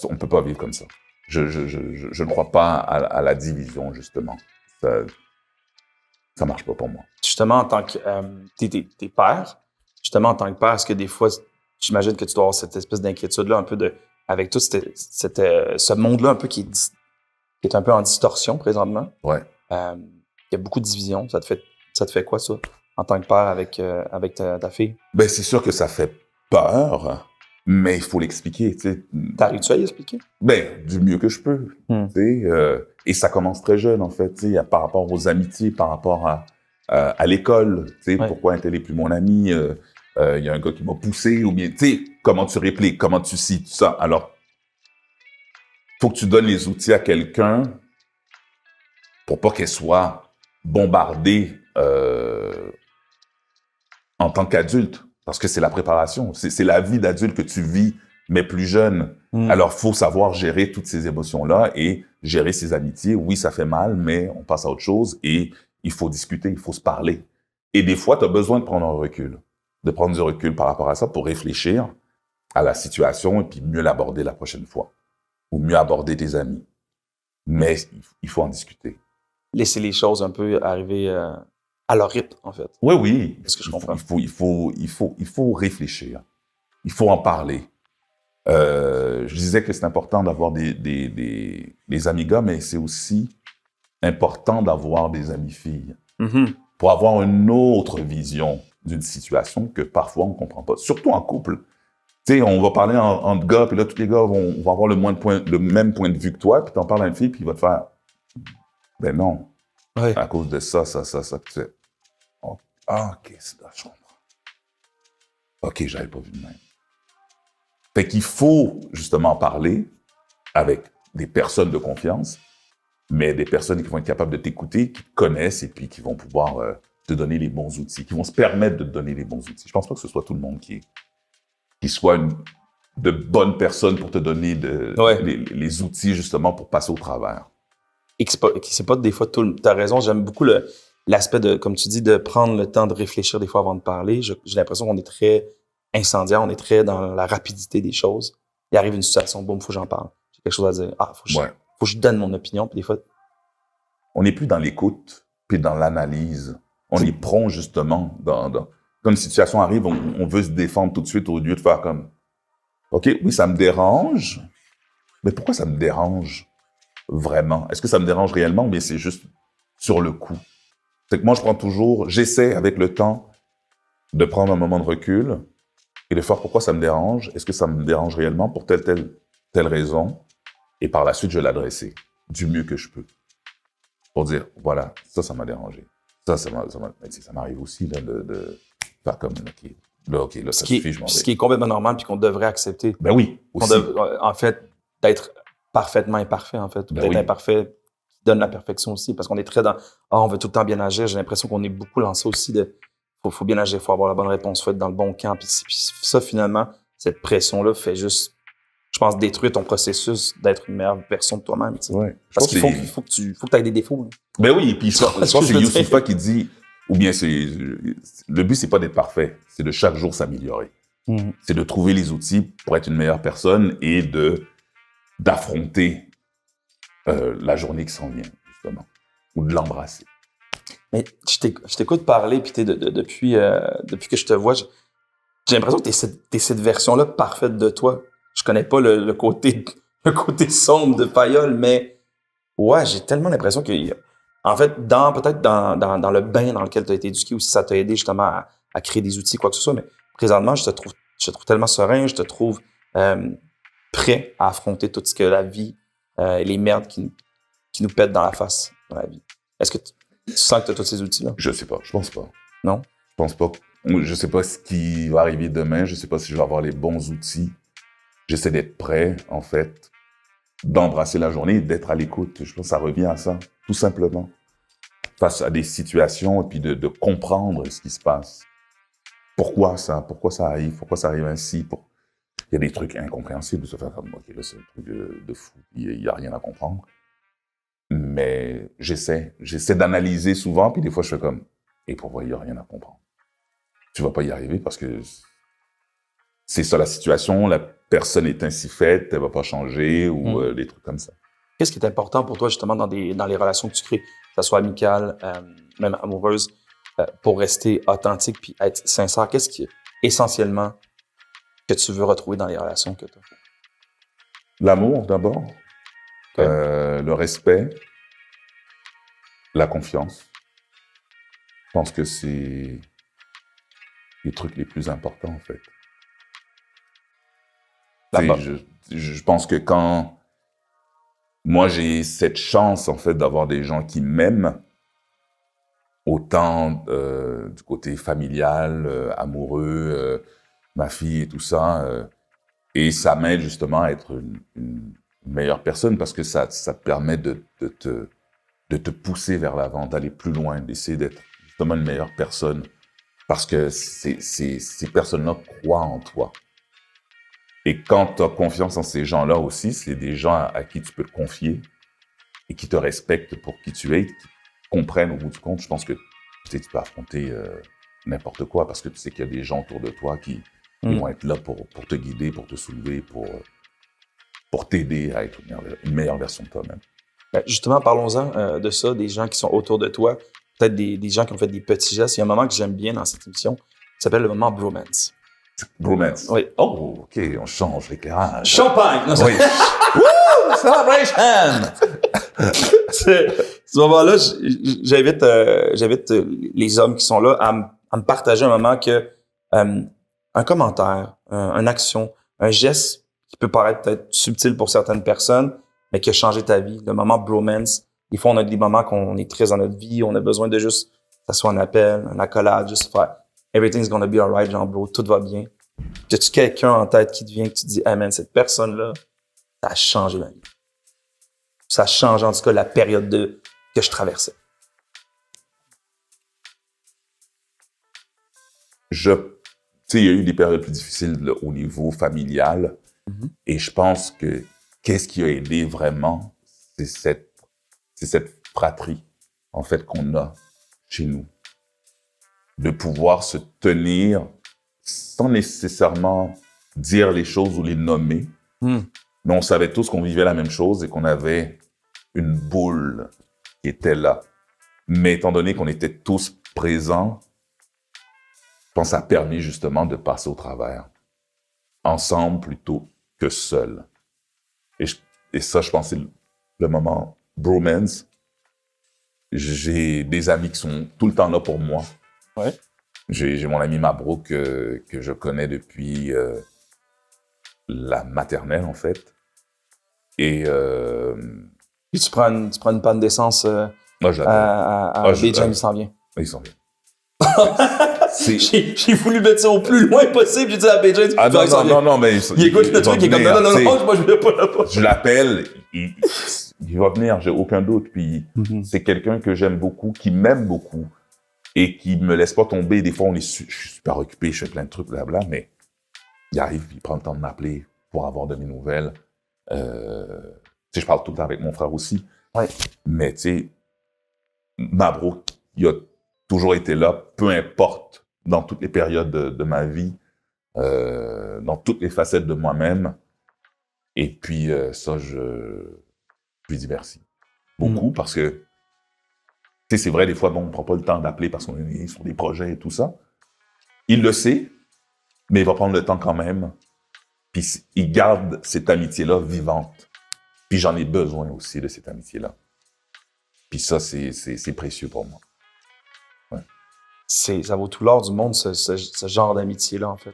on ne peut pas vivre comme ça. Je ne crois pas à la division, justement. Ça marche pas pour moi. Justement, en tant que t'es père, justement, en tant que père, est-ce que des fois, j'imagine que tu dois avoir cette espèce d'inquiétude-là, un peu avec tout ce monde-là, un peu qui est un peu en distorsion présentement? Ouais. Il y a beaucoup de divisions. Ça te fait quoi, ça, en tant que père avec ta fille? Ben, c'est sûr que ça fait peur, mais il faut l'expliquer, tu sais. T'arrives-tu à y expliquer? Ben, du mieux que je peux, tu sais. Et ça commence très jeune, en fait, tu sais, par rapport aux amitiés, par rapport à l'école, tu sais, pourquoi un tel est plus mon ami, il y a un gars qui m'a poussé, ou bien, tu sais, comment tu répliques, comment tu cites, tout ça. Alors, faut que tu donnes les outils à quelqu'un pour pas qu'elle soit bombardée en tant qu'adulte. Parce que c'est la préparation, c'est la vie d'adulte que tu vis, mais plus jeune. Alors, faut savoir gérer toutes ces émotions-là et gérer ses amitiés. Oui, ça fait mal, mais on passe à autre chose et il faut discuter, il faut se parler. Et des fois, tu as besoin de prendre un recul, de prendre du recul par rapport à ça pour réfléchir à la situation et puis mieux l'aborder la prochaine fois ou mieux aborder tes amis. Mais il faut en discuter. Laisser les choses un peu arriver à leur rythme, en fait. Oui, oui. C'est ce que je comprends. Il faut réfléchir. Il faut en parler. Je disais que c'est important d'avoir des amis gars, mais c'est aussi important d'avoir des amis filles. Pour avoir une autre vision d'une situation que parfois on ne comprend pas. Surtout en couple. Tu sais, on va parler entre gars, puis là, tous les gars vont avoir le même point de vue que toi, puis t'en parles à une fille, puis il va te faire « Ben non, à cause de ça, que tu fais. Oh, OK, c'est là, je comprends. OK, j'avais pas vu de même. » Fait qu'il faut justement parler avec des personnes de confiance, mais des personnes qui vont être capables de t'écouter, qui te connaissent et puis qui vont pouvoir te donner les bons outils, qui vont se permettre de te donner les bons outils. Je pense pas que ce soit tout le monde qui soit de bonnes personnes pour te donner les outils justement pour passer au travers. Et c'est pas des fois tout. T'as raison, j'aime beaucoup l'aspect de, comme tu dis, de prendre le temps de réfléchir des fois avant de parler. J'ai l'impression qu'on est très incendiaire, on est très dans la rapidité des choses. Il arrive une situation, boum, faut que j'en parle. J'ai quelque chose à dire. Faut que je donne mon opinion. Puis des fois, on n'est plus dans l'écoute, puis dans l'analyse. On est prompt justement quand une situation arrive, on veut se défendre tout de suite au lieu de faire comme OK, oui, ça me dérange, mais pourquoi ça me dérange vraiment? Est-ce que ça me dérange réellement ou bien c'est juste sur le coup? C'est que moi, j'essaie avec le temps de prendre un moment de recul et de faire pourquoi ça me dérange. Est-ce que ça me dérange réellement pour telle raison? Et par la suite, je vais l'adresser du mieux que je peux pour dire, voilà, ça m'a dérangé. Ça m'arrive aussi là, de faire comme, là, ça suffit, je m'en vais. Ce qui est complètement normal puis qu'on devrait accepter. Ben oui, aussi. En fait, d'être parfaitement imparfait, en fait. D'être imparfait donne la perfection aussi, parce qu'on est très dans « on veut tout le temps bien agir ». J'ai l'impression qu'on est beaucoup dans ça aussi de « faut bien agir, faut avoir la bonne réponse, faut être dans le bon camp ». Puis ça, finalement, cette pression-là fait juste, je pense, détruire ton processus d'être une meilleure version de toi-même. Ouais. Parce qu'il faut que tu aies des défauts. Là. Ben oui, et puis je pense que c'est Youssoufa qui dit, ou bien le but, c'est pas d'être parfait, c'est de chaque jour s'améliorer. C'est de trouver les outils pour être une meilleure personne et d'affronter la journée qui s'en vient, justement, ou de l'embrasser. Mais je t'écoute parler, puis depuis que je te vois, j'ai l'impression que t'es cette version-là parfaite de toi. Je connais pas le côté sombre de Fayol, mais ouais, j'ai tellement l'impression que, en fait, peut-être dans le bain dans lequel tu as été éduqué, ou si ça t'a aidé justement à créer des outils, quoi que ce soit, mais présentement, je te trouve tellement serein, je te trouve prêt à affronter tout ce que la vie, les merdes qui nous pètent dans la face dans la vie. Est-ce que tu sens que tu as tous ces outils-là? Je sais pas, je pense pas. Non? Je pense pas. Je sais pas ce qui va arriver demain, je sais pas si je vais avoir les bons outils. J'essaie d'être prêt, en fait, d'embrasser la journée et d'être à l'écoute. Je pense que ça revient à ça, tout simplement. Face à des situations, et puis de comprendre ce qui se passe. Pourquoi ça arrive ainsi. Il y a des trucs incompréhensibles, se faire comme, OK, là, c'est un truc de fou, il y a rien à comprendre. Mais j'essaie d'analyser souvent, puis des fois, je fais comme, et pourquoi il y a rien à comprendre? Tu vas pas y arriver parce que c'est ça la situation, la personne est ainsi faite, elle va pas changer, ou des trucs comme ça. Qu'est-ce qui est important pour toi, justement, dans les relations que tu crées, que ce soit amicales, même amoureuses, pour rester authentique puis être sincère? Qu'est-ce qui est essentiellement que tu veux retrouver dans les relations que tu as? L'amour, d'abord. Okay. Le respect. La confiance. Je pense que c'est les trucs les plus importants, en fait. Je pense que quand moi, j'ai cette chance, en fait, d'avoir des gens qui m'aiment, autant du côté familial, amoureux, ma fille et tout ça, et ça m'aide justement à être une meilleure personne parce que ça te permet de te pousser vers l'avant, d'aller plus loin, d'essayer d'être justement une meilleure personne parce que ces personnes-là croient en toi. Et quand tu as confiance en ces gens-là aussi, c'est des gens à qui tu peux te confier et qui te respectent pour qui tu es, qui comprennent au bout du compte. Je pense que tu peux affronter n'importe quoi parce que tu sais qu'il y a des gens autour de toi qui vont être là pour te guider, pour te soulever, pour t'aider à être une meilleure version de toi-même. Ben justement, parlons-en de ça, des gens qui sont autour de toi, peut-être des gens qui ont fait des petits gestes. Il y a un moment que j'aime bien dans cette émission, qui s'appelle le moment bromance. Bromance? Oui. Oh, OK, on change l'éclairage. Champagne! Non, oui. Woo! Celebration! Ce moment-là, j'invite les hommes qui sont là à me partager un moment que un commentaire, une action, un geste qui peut paraître peut-être subtil pour certaines personnes, mais qui a changé ta vie. Le moment bromance. Des fois, on a des moments qu'on est triste dans notre vie, on a besoin de juste, que ça soit un appel, une accolade, juste faire everything's gonna be alright, genre bro, tout va bien. As-tu quelqu'un en tête qui te vient, que tu te dis, hey man, cette personne-là, ça a changé ma vie. Ça a changé en tout cas la période que je traversais. Tu sais, il y a eu des périodes plus difficiles là, au niveau familial. Et je pense que qu'est-ce qui a aidé vraiment, c'est cette fratrie, en fait, qu'on a chez nous. De pouvoir se tenir sans nécessairement dire les choses ou les nommer. Mais on savait tous qu'on vivait la même chose et qu'on avait une boule qui était là. Mais étant donné qu'on était tous présents, je pense que ça a permis justement de passer au travers. Ensemble plutôt que seul. Et ça, je pense, c'est le moment bromance. J'ai des amis qui sont tout le temps là pour moi. Ouais. J'ai mon ami Mabro que je connais depuis la maternelle, en fait. Et puis tu prends une panne d'essence à Beijing, il s'en vient. Il s'en vient. J'ai voulu mettre ça au plus loin possible. J'ai dit à Beijing, non, mais il écoute le truc, il est comme non, moi je vais pas là-bas. Je l'appelle, il va venir, j'ai aucun doute. Puis c'est quelqu'un que j'aime beaucoup, qui m'aime beaucoup et qui me laisse pas tomber. Des fois, je suis super occupé, je fais plein de trucs, blabla, mais il arrive, il prend le temps de m'appeler pour avoir de mes nouvelles. Tu sais, je parle tout le temps avec mon frère aussi. Ouais. Mais tu sais, Mabro, il a toujours été là, peu importe, dans toutes les périodes de ma vie, dans toutes les facettes de moi-même. Et puis ça, je lui dis merci. Beaucoup, parce que Tu sais, c'est vrai, des fois, bon, on prend pas le temps d'appeler parce qu'on est sur des projets et tout ça. Il le sait, mais il va prendre le temps quand même. Puis il garde cette amitié-là vivante. Puis j'en ai besoin aussi de cette amitié-là. Puis ça, c'est précieux pour moi. Ouais. Ça vaut tout l'or du monde, ce genre d'amitié-là, en fait.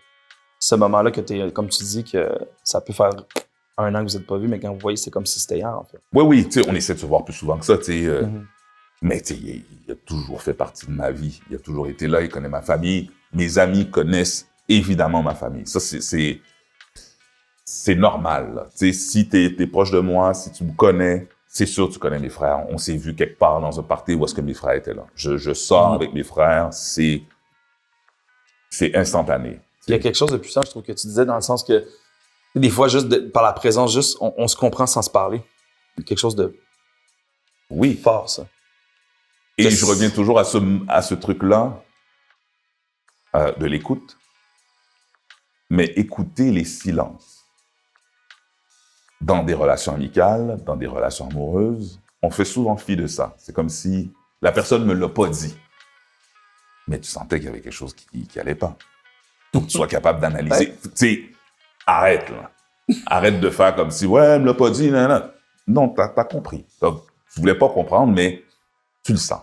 Ce moment-là que comme tu dis, que ça peut faire 1 an que vous n'êtes pas vus, mais quand vous voyez, c'est comme si c'était hier, en fait. Oui, oui, tu sais, on essaie de se voir plus souvent que ça, tu sais. Mm-hmm. Mais tu sais, il a toujours fait partie de ma vie. Il a toujours été là, il connaît ma famille. Mes amis connaissent évidemment ma famille. Ça, c'est normal, là. Tu sais, si t'es proche de moi, si tu me connais, c'est sûr que tu connais mes frères. On s'est vu quelque part dans un party où est-ce que mes frères étaient là. Je sors avec mes frères, c'est instantané. Il y a quelque chose de puissant, je trouve, que tu disais, dans le sens que des fois, juste par la présence, juste, on se comprend sans se parler. Il y a quelque chose de Oui. fort, ça. Et je reviens toujours à ce truc-là de l'écoute. Mais écouter les silences. Dans des relations amicales, dans des relations amoureuses, on fait souvent fi de ça. C'est comme si la personne ne me l'a pas dit. Mais tu sentais qu'il y avait quelque chose qui allait pas. Pour que tu sois capable d'analyser. Tu sais, arrête, là. Arrête de faire comme si, ouais, elle me l'a pas dit, non, non. Non, t'as compris. Tu voulais pas comprendre, mais tu le sens.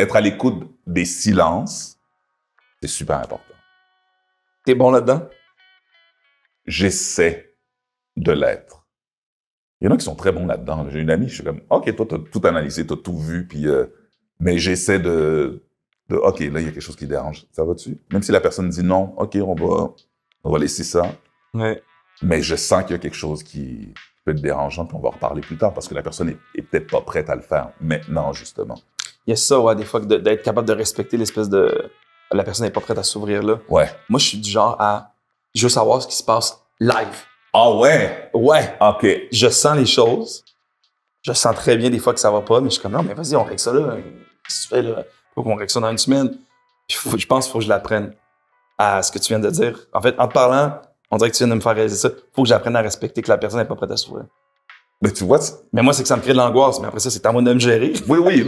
Être à l'écoute des silences, c'est super important. T'es bon là-dedans? J'essaie de l'être. Il y en a qui sont très bons là-dedans. J'ai une amie, je suis comme, OK, toi, t'as tout analysé, t'as tout vu, puis, mais j'essaie de, OK, là, il y a quelque chose qui dérange. Ça va-tu? Même si la personne dit non, OK, on va laisser ça. Ouais. Mais je sens qu'il y a quelque chose qui peut être dérangeant, puis on va en reparler plus tard, parce que la personne est peut-être pas prête à le faire maintenant, justement. Il y a ça, ouais, des fois, d'être capable de respecter l'espèce de... La personne n'est pas prête à s'ouvrir, là. Ouais. Moi, je suis du genre à... Je veux savoir ce qui se passe live. Ah ouais? Ouais. OK. Je sens les choses. Je sens très bien des fois que ça va pas, mais je suis comme, non, mais vas-y, on règle ça là. Qu'est-ce que tu fais là? Faut qu'on règle ça dans 1 semaine. Je pense qu'il faut que je l'apprenne à ce que tu viens de dire. En fait, en te parlant, on dirait que tu viens de me faire réaliser ça. Faut que j'apprenne à respecter que la personne n'est pas prête à s'ouvrir. Mais tu vois... Mais moi, c'est que ça me crée de l'angoisse. Mais après ça, c'est à moi de me gérer. Oui,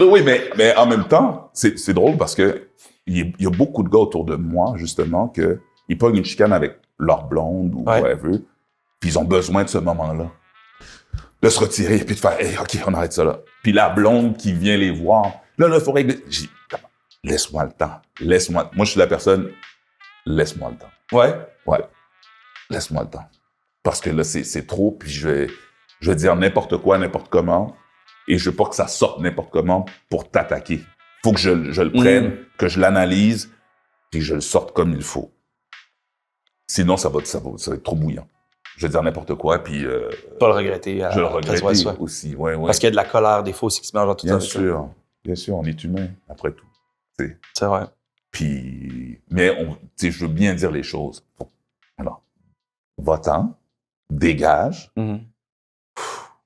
mais en même temps, c'est drôle parce que il y a beaucoup de gars autour de moi, justement, que ils pognent une chicane avec leur blonde ou whatever, puis ils ont besoin de ce moment-là. De se retirer, puis de faire « Hey, OK, on arrête ça là. » Puis la blonde qui vient les voir, là, il faut régler. J'ai dit, laisse-moi le temps. Laisse-moi. Moi, je suis la personne, laisse-moi le temps. Ouais. Laisse-moi le temps. Parce que là, c'est trop, puis je vais dire n'importe quoi, n'importe comment, et je veux pas que ça sorte n'importe comment pour t'attaquer. Faut que je le prenne, que je l'analyse, puis que je le sorte comme il faut. Sinon, ça va être trop bouillant. Je vais dire n'importe quoi, puis... Pas le regretter. Je le regrette aussi, ouais. Parce qu'il y a de la colère, des fois aussi, qui se mélange dans tout ça. Bien sûr, on est humain, après tout. T'sais. C'est vrai. Puis... Mais, je veux bien dire les choses. Alors, va-t'en, dégage.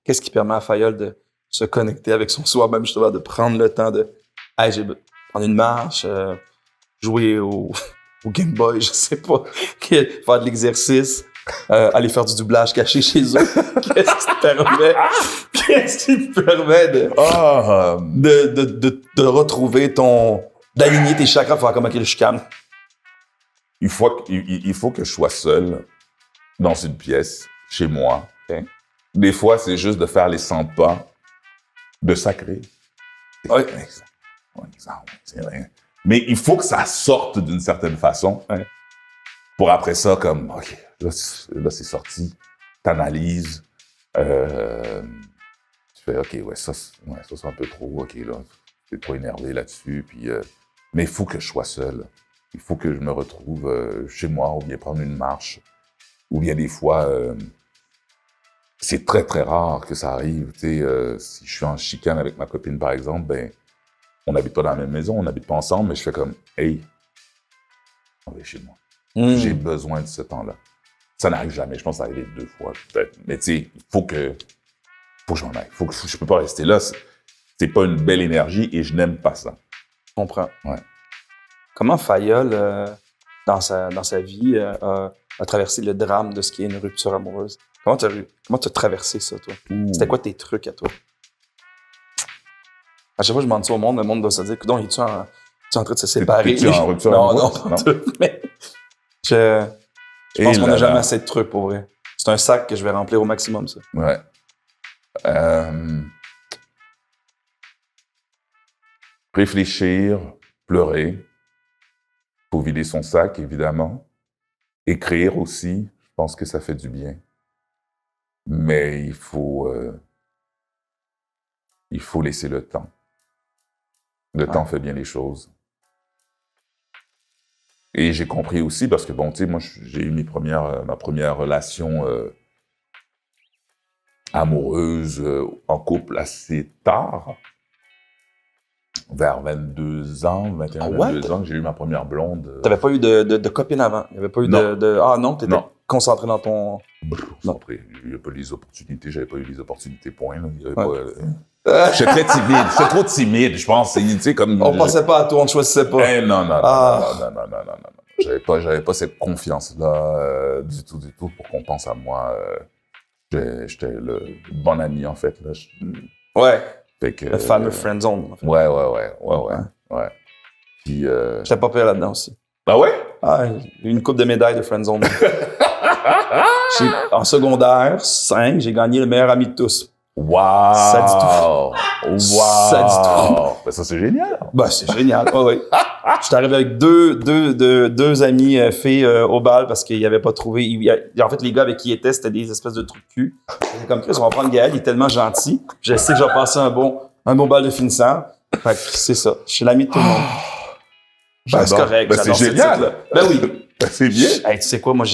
Qu'est-ce qui permet à Fayolle de se connecter avec son soi-même, justement, de prendre le temps de... Hey, prendre une marche, jouer au Game Boy, je sais pas, faire de l'exercice, aller faire du doublage caché chez eux. Qu'est-ce qui te permet de retrouver d'aligner tes chakras pour faire comme, OK, je suis calme. Il faut que je sois seul dans une pièce, chez moi. Okay. Des fois, c'est juste de faire les 100 pas, de sacrer. Ouais. C'est rien. Mais il faut que ça sorte d'une certaine façon. Ouais. Pour après ça, comme, OK, là c'est sorti. T'analyses. Tu fais, OK, ça c'est un peu trop. OK, là, t'es trop énervé là-dessus. Puis, mais il faut que je sois seul. Il faut que je me retrouve chez moi ou bien prendre une marche. Ou bien des fois, c'est très, très rare que ça arrive. Si je suis en chicane avec ma copine, par exemple, ben, on n'habite pas dans la même maison, on n'habite pas ensemble, mais je fais comme, hey, on va chez moi. J'ai besoin de ce temps-là. Ça n'arrive jamais. Je pense que ça arrive 2 fois, peut-être. Mais tu sais, il faut que je m'en aille. Je peux pas rester là. C'est pas une belle énergie et je n'aime pas ça. Je comprends. Ouais. Comment Fayolle, dans sa vie, a traversé le drame de ce qui est une rupture amoureuse? Comment t'as traversé ça, toi? C'était quoi tes trucs à toi? À chaque fois que je demande ça au monde, le monde doit se dire, coudonc, es-tu en train de se séparer? T'es-tu en rupture non, amoureuse? pas Non? tout, mais je pense Et qu'on là n'a jamais là. assez de trucs, pour vrai. C'est un sac que je vais remplir au maximum, ça. Ouais. Réfléchir, pleurer. Faut vider son sac, évidemment. Écrire aussi, je pense que ça fait du bien. Mais il faut laisser le temps. Le temps fait bien les choses. Et j'ai compris aussi, parce que bon, tu sais, moi, j'ai eu ma première relation amoureuse en couple assez tard. Vers 22 ans, 21, Ah, 22 ans, que j'ai eu ma première blonde. T'avais pas eu de copine avant? Il y avait pas eu Non. Ah non, t'étais Non. concentré dans ton... Non. Après, il n'y a pas les opportunités, j'avais pas eu les opportunités, point. Là. Il y avait J'étais très timide, j'étais trop timide, je pense. Tu sais, comme. On pensait pas à toi, on ne choisissait pas. Non. Ah. Non. J'avais pas cette confiance-là du tout pour qu'on pense à moi. J'étais le bon ami, en fait. Là. Ouais, Fait que, le fameux friend zone. En fait. Ouais. Puis. J'étais pas pire là-dedans aussi. Ah ouais? Ah, j'ai eu une coupe de médailles de friend zone. En secondaire 5, j'ai gagné le meilleur ami de tous. Wow! Ça dit tout. Wow! Ça dit tout. Ben, ça, c'est génial. Ben, c'est génial. Ouais. J'étais arrivé avec deux amis filles au bal parce qu'ils n'avaient pas trouvé. En fait, les gars avec qui ils étaient, c'était des espèces de trous de cul. C'était comme Chris, on va prendre Gaël, il est tellement gentil. Je sais que je vais passer un bon bal de finissant. Fait que c'est ça. Je suis l'ami de tout le monde. Ben, c'est correct. Ben, c'est j'adore ce génial. titre-là. Ben oui. Ben, c'est bien. Hey, tu sais quoi, moi,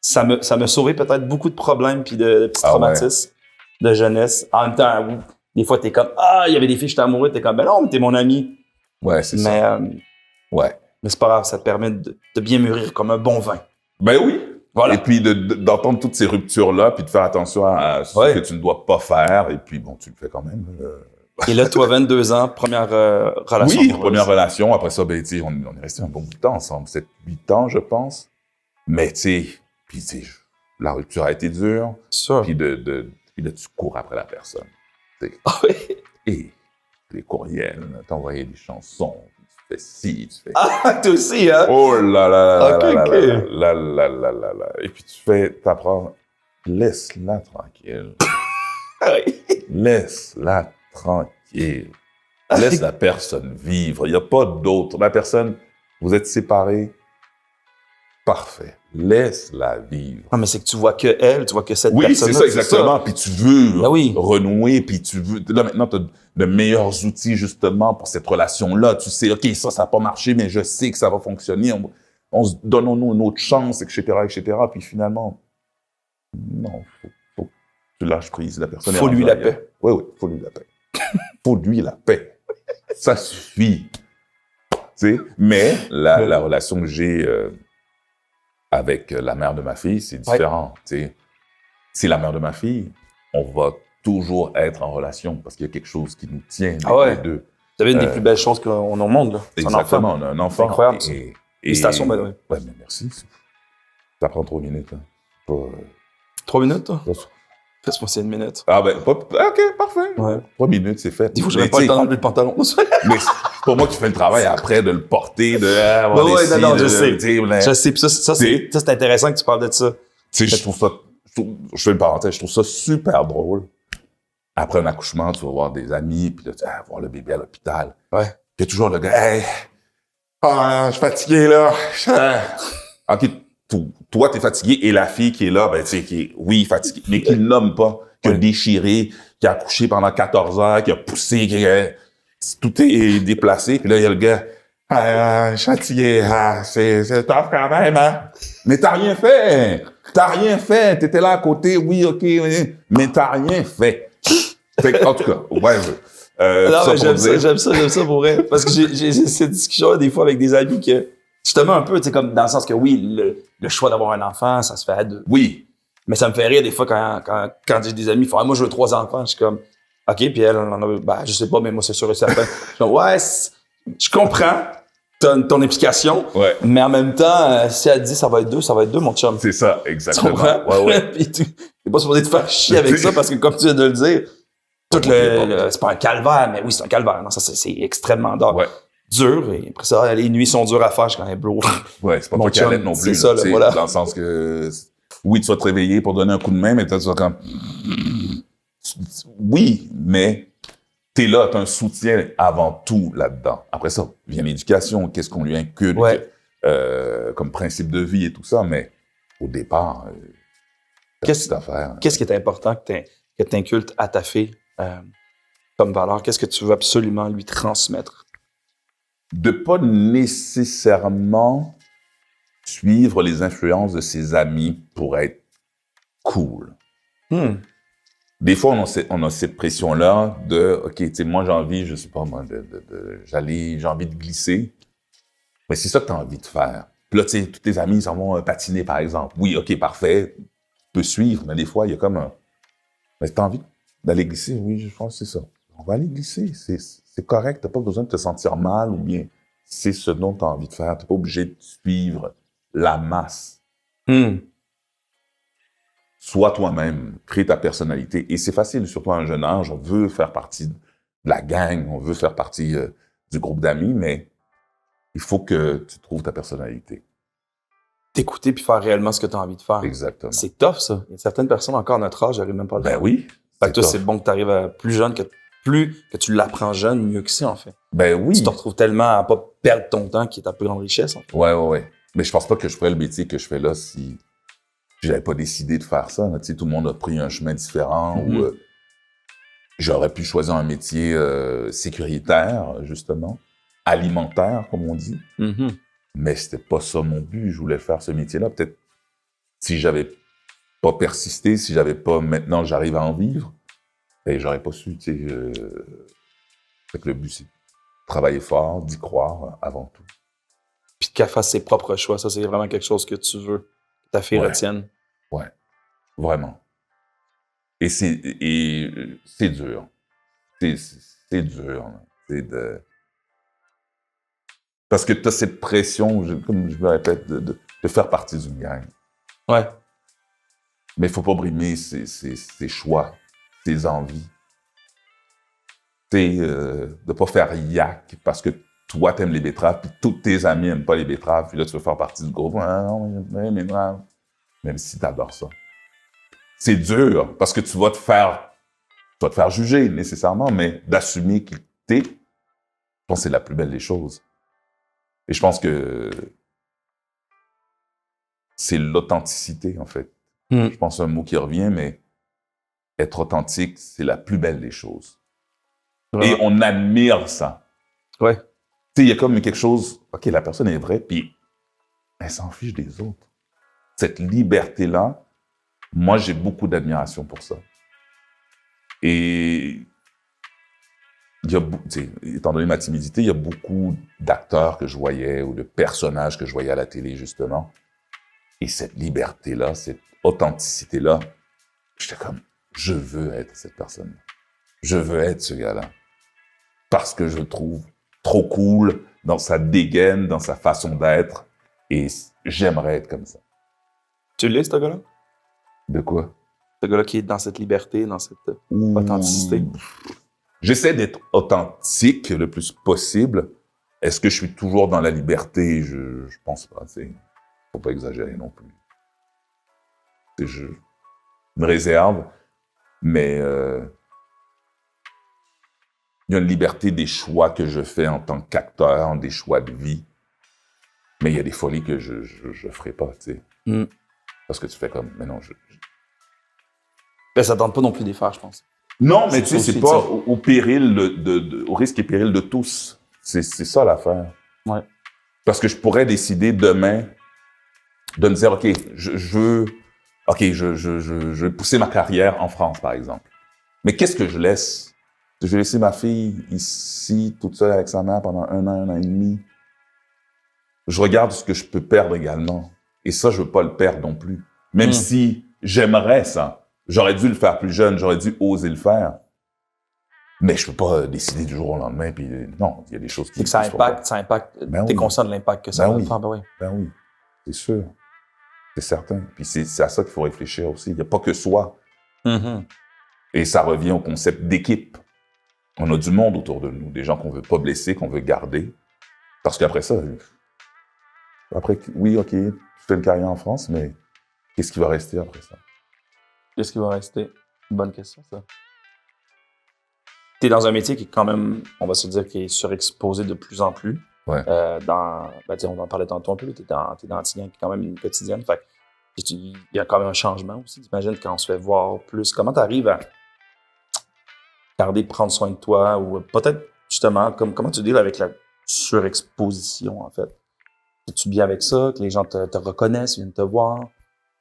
ça m'a sauvé peut-être beaucoup de problèmes puis de petits traumatismes de jeunesse. En même temps, oui, des fois, t'es comme, il y avait des filles, j'étais amoureux, t'es comme, ben non, mais t'es mon ami. Ouais, c'est ça. Ouais. Mais c'est pas grave, ça te permet de bien mûrir comme un bon vin. Ben oui. Voilà. Et puis d'entendre toutes ces ruptures-là, puis de faire attention à ce que tu ne dois pas faire. Et puis, bon, tu le fais quand même. Et là, toi, 22 ans, première relation. Oui, première relation. Après ça, ben, tu sais, on est resté un bon bout de temps ensemble. 7-8 ans, je pense. Mais, tu sais, la rupture a été dure. Sûr. Puis là, tu cours après la personne. Ah oui. Et les courriels, t'envoyer des chansons, tu fais ci, tu fais... Ah, toi aussi, hein? Oh là là Ok, là ok. là là là. Et puis t'apprends, laisse-la tranquille. Oui. Laisse-la tranquille. Laisse la personne vivre. Il n'y a pas d'autre. La personne, vous êtes séparés, parfait. Laisse-la vivre. Non, mais c'est que tu vois que elle, tu vois que cette Oui, personne. c'est ça, exactement. Puis tu veux Ben oui. renouer, puis tu veux... Là, maintenant, tu as de meilleurs outils, justement, pour cette relation-là. Tu sais, OK, ça n'a pas marché, mais je sais que ça va fonctionner. On se donnons-nous une autre chance, etc., etc. Puis finalement, non, faut que tu lâches prise. La personne Faut est lui rendue la ailleurs. paix. Oui, faut lui la paix. Faut lui la paix. Ça suffit. Tu sais, mais la relation que j'ai... avec la mère de ma fille, c'est différent. Ouais. Si la mère de ma fille, on va toujours être en relation parce qu'il y a quelque chose qui nous tient les deux. Vous avez une des plus belles choses qu'on a au monde. Là. Exactement, on a un enfant. C'est incroyable. Félicitations, ben oui. Ouais, mais merci. Ça prend 3 minutes. Hein. Pas, 3 minutes, toi? Fais-moi, c'est 1 minute. Ah ben, OK, parfait. Ouais. 3 minutes, c'est fait. Des fois, je n'avais pas le temps d'enlever le pantalon. Mais c'est pas moi qui fais le travail après de le porter, de... je sais. Je sais, puis ça c'est intéressant que tu parles de ça. Tu sais, je fais une parenthèse, je trouve ça super drôle. Après un accouchement, tu vas voir des amis, puis là, tu vas voir le bébé à l'hôpital. Ouais. Il y a toujours le gars, hey, je suis fatigué, là. OK, toi, t'es fatigué, et la fille qui est là, ben, tu sais, qui est, oui, fatiguée, mais qui ne nomme pas, qui a déchiré, qui a accouché pendant 14 heures, qui a poussé, tout est déplacé, puis là, il y a le gars, je suis fatigué, c'est tough quand même, hein. Mais t'as rien fait. T'étais là à côté, oui, OK, oui, mais t'as rien fait. En tout cas, ouais. Non, mais j'aime ça pour vrai. Parce que j'ai cette discussion des fois avec des amis que, justement, un peu, tu sais, comme dans le sens que oui, le choix d'avoir un enfant, ça se fait à deux. Oui. Mais ça me fait rire des fois quand j'ai des amis qui font, moi, je veux 3 enfants. Je suis comme, OK, puis elle, on en a, je sais pas, mais moi, c'est sûr et certain. Je dis, ouais, je comprends ton implication. Ouais. Mais en même temps, si elle dit ça va être 2, mon chum. C'est ça, exactement. Tu comprends? Ouais. Puis t'es pas supposé te faire chier avec ça parce que, comme tu viens de le dire, Tout c'est pas un calvaire, mais oui, c'est un calvaire. Non, ça, c'est extrêmement dur. Et après ça, les nuits sont dures à faire. Je suis quand même bro. Ouais, c'est pas toi qui allais non plus. C'est ça, là, voilà. Dans le sens que, oui, tu vas te réveiller pour donner un coup de main, mais tu vas comme, oui, mais t'es là, t'as un soutien avant tout là-dedans. Après ça, vient l'éducation, qu'est-ce qu'on lui inculque, comme principe de vie et tout ça, mais au départ, qu'est-ce qui est important que t'inculques à ta fille comme valeur? Qu'est-ce que tu veux absolument lui transmettre? De pas nécessairement suivre les influences de ses amis pour être cool. Des fois, on a cette pression-là de, OK, tu sais, moi, j'ai envie, je sais pas moi, j'ai envie de glisser. Mais c'est ça que tu as envie de faire. Puis là, tu sais, tous tes amis s'en vont patiner, par exemple. Oui, OK, parfait, tu peux suivre, mais des fois, il y a comme un... Mais t'as envie d'aller glisser? Oui, je pense que c'est ça. On va aller glisser, c'est correct, t'as pas besoin de te sentir mal ou bien c'est ce dont tu as envie de faire. T'es pas obligé de suivre la masse. Sois toi-même, crée ta personnalité. Et c'est facile, surtout à un jeune âge, on veut faire partie de la gang, on veut faire partie du groupe d'amis, mais il faut que tu trouves ta personnalité. T'écouter puis faire réellement ce que tu as envie de faire. Exactement. C'est tough, ça. Il y a certaines personnes encore à notre âge, j'arrive même pas à le faire. Ben oui. Fait que toi, c'est bon que tu arrives plus jeune, plus que tu l'apprends jeune, mieux que ça, en fait. Ben oui. Tu te retrouves tellement à pas perdre ton temps, qui est ta plus grande richesse, en fait. Ouais. Mais je pense pas que je ferais le métier que je fais là si j'avais pas décidé de faire ça. Tu sais, tout le monde a pris un chemin différent où j'aurais pu choisir un métier sécuritaire, justement, alimentaire, comme on dit. Mais c'était pas ça mon but. Je voulais faire ce métier-là. Peut-être si j'avais pas persisté, si j'avais pas maintenant j'arrive à en vivre, ben j'aurais pas su, tu sais. Fait que le but, c'est de travailler fort, d'y croire avant tout. Puis qu'elle fasse ses propres choix, ça, c'est vraiment quelque chose que tu veux que ta fille retienne. Ouais, vraiment. Et c'est dur. C'est dur. C'est de... Parce que tu as cette pression, comme je me répète, de faire partie d'une gang. Ouais. Mais il faut pas brimer ses choix, ses envies. De pas faire yak parce que toi, t'aimes les betteraves, puis tous tes amis n'aiment pas les betteraves, puis là, tu veux faire partie du groupe. Ah non, mais non. Même si t'adores ça. C'est dur, parce que tu vas te faire juger, nécessairement, mais d'assumer qui t'es, je pense que c'est la plus belle des choses. Et je pense que c'est l'authenticité, en fait. Je pense que c'est un mot qui revient, mais être authentique, c'est la plus belle des choses. Et on admire ça. Ouais. Tu sais, il y a comme quelque chose, OK, la personne est vraie, puis elle s'en fiche des autres. Cette liberté-là, moi, j'ai beaucoup d'admiration pour ça. Et il y a, étant donné ma timidité, il y a beaucoup d'acteurs que je voyais ou de personnages que je voyais à la télé, justement. Et cette liberté-là, cette authenticité-là, j'étais comme, je veux être cette personne-là. Je veux être ce gars-là. Parce que je le trouve trop cool dans sa dégaine, dans sa façon d'être. Et j'aimerais être comme ça. Tu l'es, ce gars-là? De quoi? Ce gars-là qui est dans cette liberté, dans cette authenticité. J'essaie d'être authentique le plus possible. Est-ce que je suis toujours dans la liberté? Je pense pas. Faut pas exagérer non plus. Je me réserve, mais il y a une liberté des choix que je fais en tant qu'acteur, des choix de vie. Mais il y a des folies que je ferai pas, tu sais. Parce que tu fais comme, mais non, Ben, ça tente pas non plus d'y faire, je pense. Non, mais tu sais, c'est pas au péril au risque et péril de tous. C'est ça l'affaire. Ouais. Parce que je pourrais décider demain de me dire, OK, je vais pousser ma carrière en France, par exemple. Mais qu'est-ce que je laisse? Je vais laisser ma fille ici, toute seule avec sa mère pendant un an et demi. Je regarde ce que je peux perdre également. Et ça, je veux pas le perdre non plus. Même si j'aimerais ça. J'aurais dû le faire plus jeune, j'aurais dû oser le faire. Mais je peux pas décider du jour au lendemain, puis non, il y a des choses qui... Ça impacte. Ben T'es oui. conscient de l'impact que ça va faire, ben oui. Ben oui, c'est sûr. C'est certain. Puis c'est à ça qu'il faut réfléchir aussi. Il n'y a pas que soi. Et ça revient au concept d'équipe. On a du monde autour de nous, des gens qu'on veut pas blesser, qu'on veut garder. Parce qu'après ça, oui, OK, tu fais une carrière en France, mais qu'est-ce qui va rester après ça? Qu'est-ce qui va rester? Bonne question, ça. T'es dans un métier qui est quand même, on va se dire, qui est surexposé de plus en plus. Ouais. On en parlait tantôt un peu, t'es dans Antilien, qui est quand même une quotidienne. Fait il y a quand même un changement aussi. J'imagine quand on se fait voir plus. Comment tu arrives à garder, prendre soin de toi ou peut-être justement, comment tu deals avec la surexposition en fait? Es-tu bien avec ça? Que les gens te reconnaissent, viennent te voir?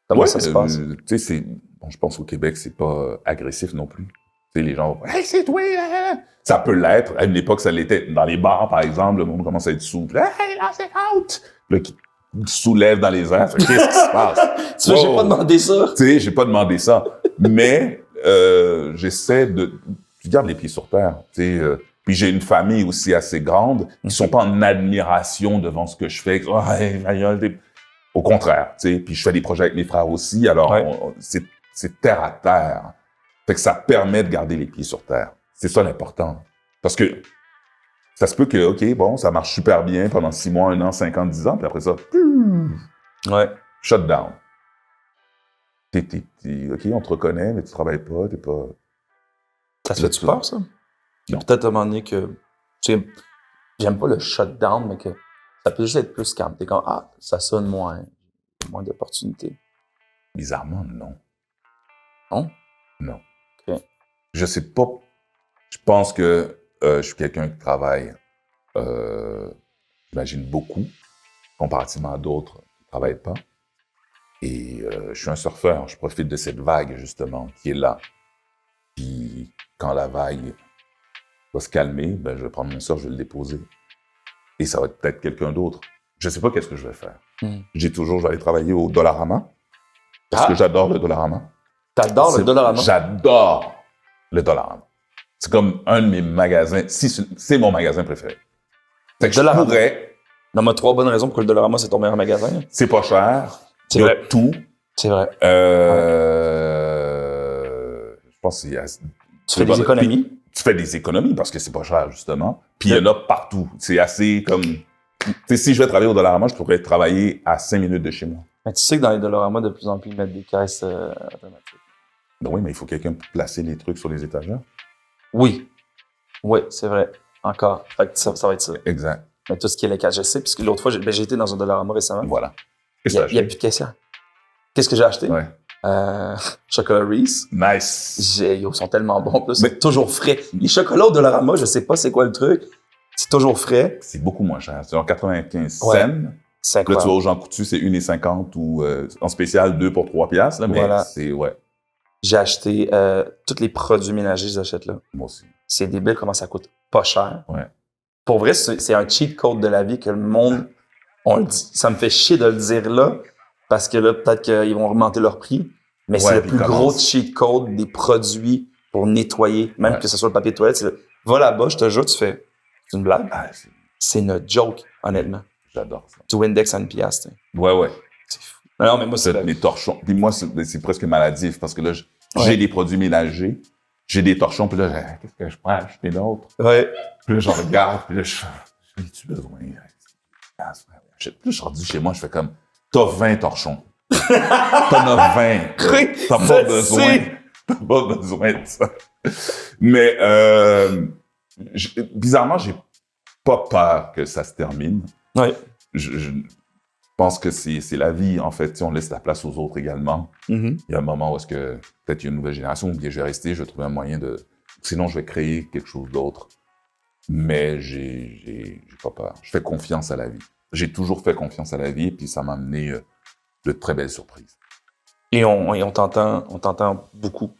Comment ça se passe? Tu sais, je pense au Québec, c'est pas agressif non plus. Tu sais, les gens, hey, c'est toi! Ça peut l'être. À une époque, ça l'était. Dans les bars, par exemple, le monde commence à être sous. Hey, là, c'est out! Là, qui soulève dans les airs. Qu'est-ce qui se passe? Tu vois, j'ai pas demandé ça. Tu sais, j'ai pas demandé ça. Mais j'essaie de... Je garde les pieds sur terre. Tu sais, puis j'ai une famille aussi assez grande qui sont pas en admiration devant ce que je fais. Oh, hey, au contraire, tu sais. Puis je fais des projets avec mes frères aussi. Alors, c'est terre à terre. Fait que ça permet de garder les pieds sur terre. C'est ça l'important. Parce que ça se peut que, OK, bon, ça marche super bien pendant 6 mois, 1 an, 5 ans, 10 ans, puis après ça, shut down. OK, on te reconnaît, mais tu travailles pas, t'es pas... Ça te fait-tu peur, ça? Non. Peut-être à un moment donné que, tu sais, j'aime pas le shutdown, mais que ça peut juste être plus calme. T'es comme, ça sonne moins d'opportunités. Bizarrement, non. Non? Non. OK. Je sais pas. Je pense que je suis quelqu'un qui travaille, j'imagine, beaucoup, comparativement à d'autres qui ne travaillent pas. Et je suis un surfeur. Je profite de cette vague, justement, qui est là. Puis, quand la vague va se calmer, ben, je vais prendre mon surf, je vais le déposer. Et ça va être peut-être quelqu'un d'autre. Je sais pas qu'est-ce que je vais faire. Je vais aller travailler au Dollarama. Parce que j'adore le Dollarama. T'adores le Dollarama? J'adore le Dollarama. C'est comme un de mes magasins. C'est mon magasin préféré. Fait que je pourrais... Nomme-moi 3 bonnes raisons pour que le Dollarama, c'est ton meilleur magasin. C'est pas cher. C'est vrai. Tout. C'est vrai. Je pense que tu fais des économies? Tu fais des économies parce que c'est pas cher, justement. Puis il y en a partout. C'est assez comme... Tu sais, si je vais travailler au Dollarama, je pourrais travailler à 5 minutes de chez moi. Mais tu sais que dans les Dollarama, de plus en plus, ils mettent des caisses automatiques. Ben oui, mais il faut quelqu'un pour placer les trucs sur les étagères. Oui. Oui, c'est vrai. Encore. Fait que ça va être ça. Exact. Mais tout ce qui est les caisses, je sais, puisque l'autre fois, j'ai été dans un Dollarama récemment. Voilà. Il n'y a plus de caissière. Qu'est-ce que j'ai acheté? Ouais. Chocolat Reese. Nice. Ils sont tellement bons. Plus. C'est toujours frais. Les chocolats au Dollarama, je sais pas c'est quoi le truc. C'est toujours frais. C'est beaucoup moins cher. C'est genre 95 cents. C'est incroyable. Là, tu vois, au Jean Coutu, c'est 1,50 ou en spécial 2 pour 3 piastres. Là, mais voilà. C'est, ouais. J'ai acheté tous les produits ménagers, j'achète là. Moi aussi. C'est débile comment ça coûte pas cher. Ouais. Pour vrai, c'est un cheat code de la vie que le monde, on le dit. Ça me fait chier de le dire là, parce que là, peut-être qu'ils vont augmenter leur prix. Mais c'est le plus gros cheat code des produits pour nettoyer, même que ce soit le papier de toilette. Va là-bas, je te jure, tu fais, c'est une blague. C'est une joke, honnêtement. J'adore ça. Du Windex à une piastre. Ouais. C'est fou. Non, mais moi, c'est mes torchons. Puis moi, c'est presque maladif parce que là, j'ai des produits ménagers, j'ai des torchons, puis là, qu'est-ce que je pourrais acheter d'autre? Ouais. Puis là, je regarde, puis là, j'ai-tu besoin? Puis là, je suis rendu chez moi, je fais comme, t'as 20 torchons. T'en as 20. T'as pas besoin. T'as pas besoin de ça. Mais, bizarrement, j'ai pas peur que ça se termine. Ouais. Je pense que c'est la vie, en fait. Si on laisse la place aux autres également. Il y a un moment où est-ce que peut-être il y a une nouvelle génération, ou bien je vais rester, je vais trouver un moyen de... Sinon, je vais créer quelque chose d'autre. Mais j'ai pas peur. Je fais confiance à la vie. J'ai toujours fait confiance à la vie, puis ça m'a amené de très belles surprises. Et on t'entend beaucoup.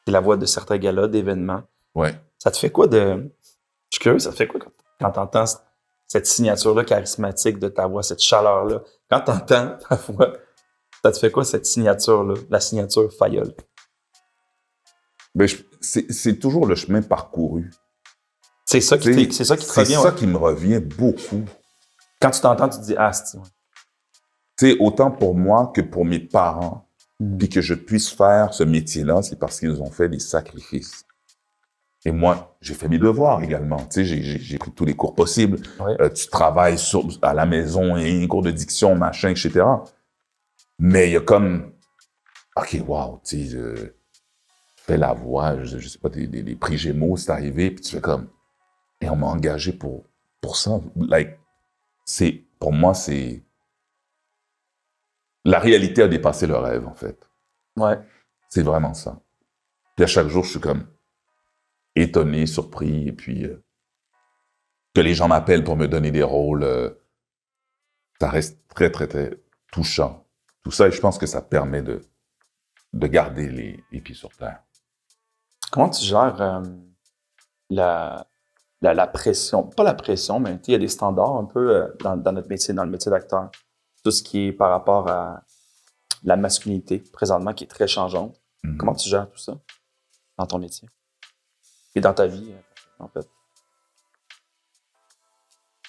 C'est la voix de certains galas, d'événements. Ouais. Ça te fait quoi de... Je suis curieux, ça te fait quoi quand t'entends cette signature-là charismatique de ta voix, cette chaleur-là? Quand t'entends ta voix, ça te fait quoi cette signature-là, la signature Fayolle? Ben, c'est toujours le chemin parcouru. C'est ça qui te revient. C'est ça qui me revient beaucoup. Quand tu t'entends, tu te dis « Ah, c'est... » Tu sais, autant pour moi que pour mes parents, Puis que je puisse faire ce métier-là, c'est parce qu'ils ont fait des sacrifices. Et moi, j'ai fait mes devoirs également. Tu sais, j'ai pris tous les cours possibles. Ouais. Tu travailles à la maison, et cours de diction, machin, etc. Mais il y a comme, OK, wow, tu sais, fais la voix, je sais pas, des prix Gémeaux, c'est arrivé, puis tu fais comme, et on m'a engagé pour ça. Like, pour moi, la réalité a dépassé le rêve, en fait. Ouais. C'est vraiment ça. Puis à chaque jour, je suis comme étonné, surpris, et puis que les gens m'appellent pour me donner des rôles, ça reste très, très, très touchant. Tout ça, et je pense que ça permet de garder les pieds sur terre. Comment tu gères la pression? Pas la pression, mais il y a des standards un peu dans notre métier, dans le métier d'acteur. Tout ce qui est par rapport à la masculinité, présentement, qui est très changeante. Mm-hmm. Comment tu gères tout ça dans ton métier? Et dans ta vie, en fait.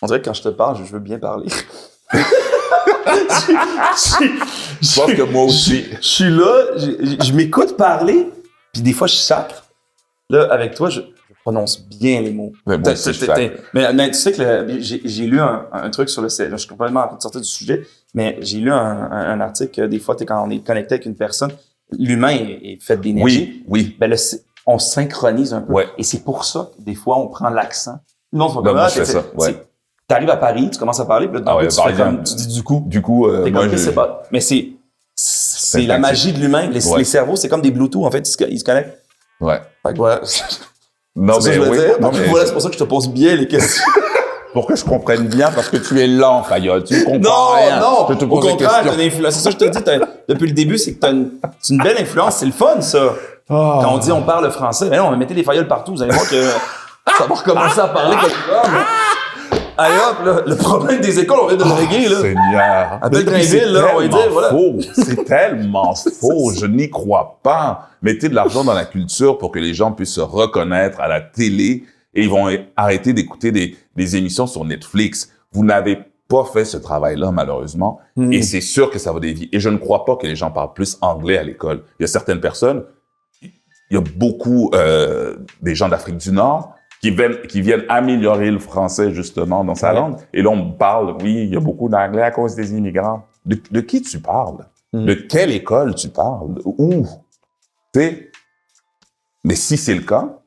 On dirait que quand je te parle, je veux bien parler. Je pense que moi aussi. Je suis là, je m'écoute parler, puis des fois, je sacre. Là, avec toi, je prononce bien les mots. Mais moi aussi, je sacre. Mais tu sais que j'ai lu un truc sur le site. Je suis complètement en train de sortir du sujet, mais j'ai lu un article que des fois, quand on est connecté avec une personne, l'humain est fait d'énergie. Oui. Ben on synchronise un peu. Ouais. Et c'est pour ça que des fois, on prend l'accent. Non, c'est pas Ben, comme moi, je fais ça. Ouais. T'arrives à Paris, tu commences à parler, puis là, tu dis du coup. Du coup, moi, c'est pas. Mais c'est la magie de l'humain. Les cerveaux, c'est comme des Bluetooth, en fait, ils se connectent. Ouais. Fait que voilà. Non, mais oui. Non, mais voilà, c'est pour ça que je te pose bien les questions. Pour que je comprenne bien, parce que tu es lent, Fayol. Tu ne comprends rien. Non, je te au pose contraire, t'as une influence. C'est ça que je te dis, depuis le début, c'est que c'est une belle influence. C'est le fun, ça. Quand on dit on parle français, mais non, on va mettre des Fayols partout. Vous allez voir que ça va recommencer à parler quelque part. Allez hop, là, le problème des écoles, on vient de le régler, là. Seigneur. Appelle Drainville, là, on va dire, voilà. Faux. C'est tellement faux. Je n'y crois pas. Mettez de l'argent dans la culture pour que les gens puissent se reconnaître à la télé et ils vont arrêter d'écouter des émissions sur Netflix. Vous n'avez pas fait ce travail-là, malheureusement. Et c'est sûr que ça va dévier. Et je ne crois pas que les gens parlent plus anglais à l'école. Il y a certaines personnes, il y a beaucoup des gens d'Afrique du Nord qui viennent améliorer le français, justement, dans sa langue. Et là, on me parle, oui, il y a beaucoup d'anglais à cause des immigrants. De qui tu parles? De quelle école tu parles? Où? Tu sais? Mais si c'est le cas,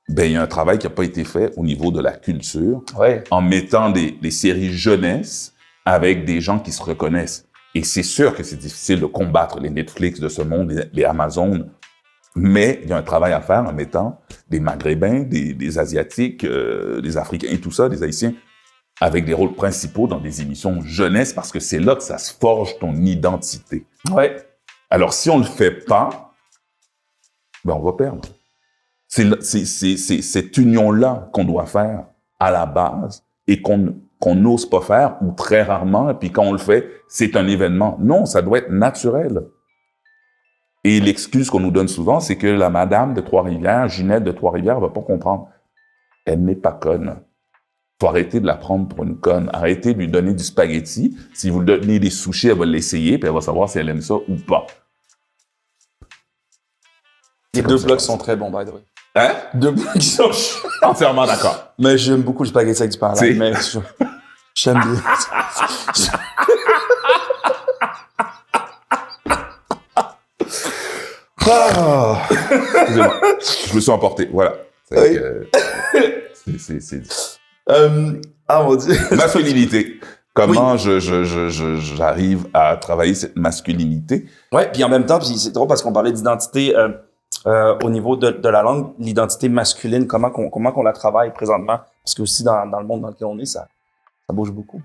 ben, il y a un travail qui n'a pas été fait au niveau de la culture, en mettant des séries jeunesse avec des gens qui se reconnaissent. Et c'est sûr que c'est difficile de combattre les Netflix de ce monde, les Amazon, mais il y a un travail à faire en mettant des Maghrébins, des Asiatiques, des Africains et tout ça, des Haïtiens, avec des rôles principaux dans des émissions jeunesse, parce que c'est là que ça se forge ton identité. Ouais. Alors, si on le fait pas, ben, on va perdre. C'est cette union-là qu'on doit faire à la base et qu'on n'ose pas faire, ou très rarement, et puis quand on le fait, c'est un événement. Non, ça doit être naturel. Et l'excuse qu'on nous donne souvent, c'est que la madame de Trois-Rivières, Ginette de Trois-Rivières, va pas comprendre. Elle n'est pas conne. Faut arrêter de la prendre pour une conne. Arrêtez de lui donner du spaghetti. Si vous lui donnez des sushis, elle va l'essayer, puis elle va savoir si elle aime ça ou pas. Les deux blocs sont très bons, by the way. Hein? Deux blocs qui sont entièrement d'accord. Mais j'aime beaucoup le spaghetti avec du pain à l'ail, mais j'aime bien. Excusez-moi. Je me suis emporté. Voilà. Ah mon Dieu. Masculinité. Comment j'arrive à travailler cette masculinité? Ouais, puis en même temps, puis c'est drôle parce qu'on parlait d'identité au niveau de la langue, l'identité masculine, comment qu'on la travaille présentement, parce que aussi dans le monde dans lequel on est, ça bouge beaucoup.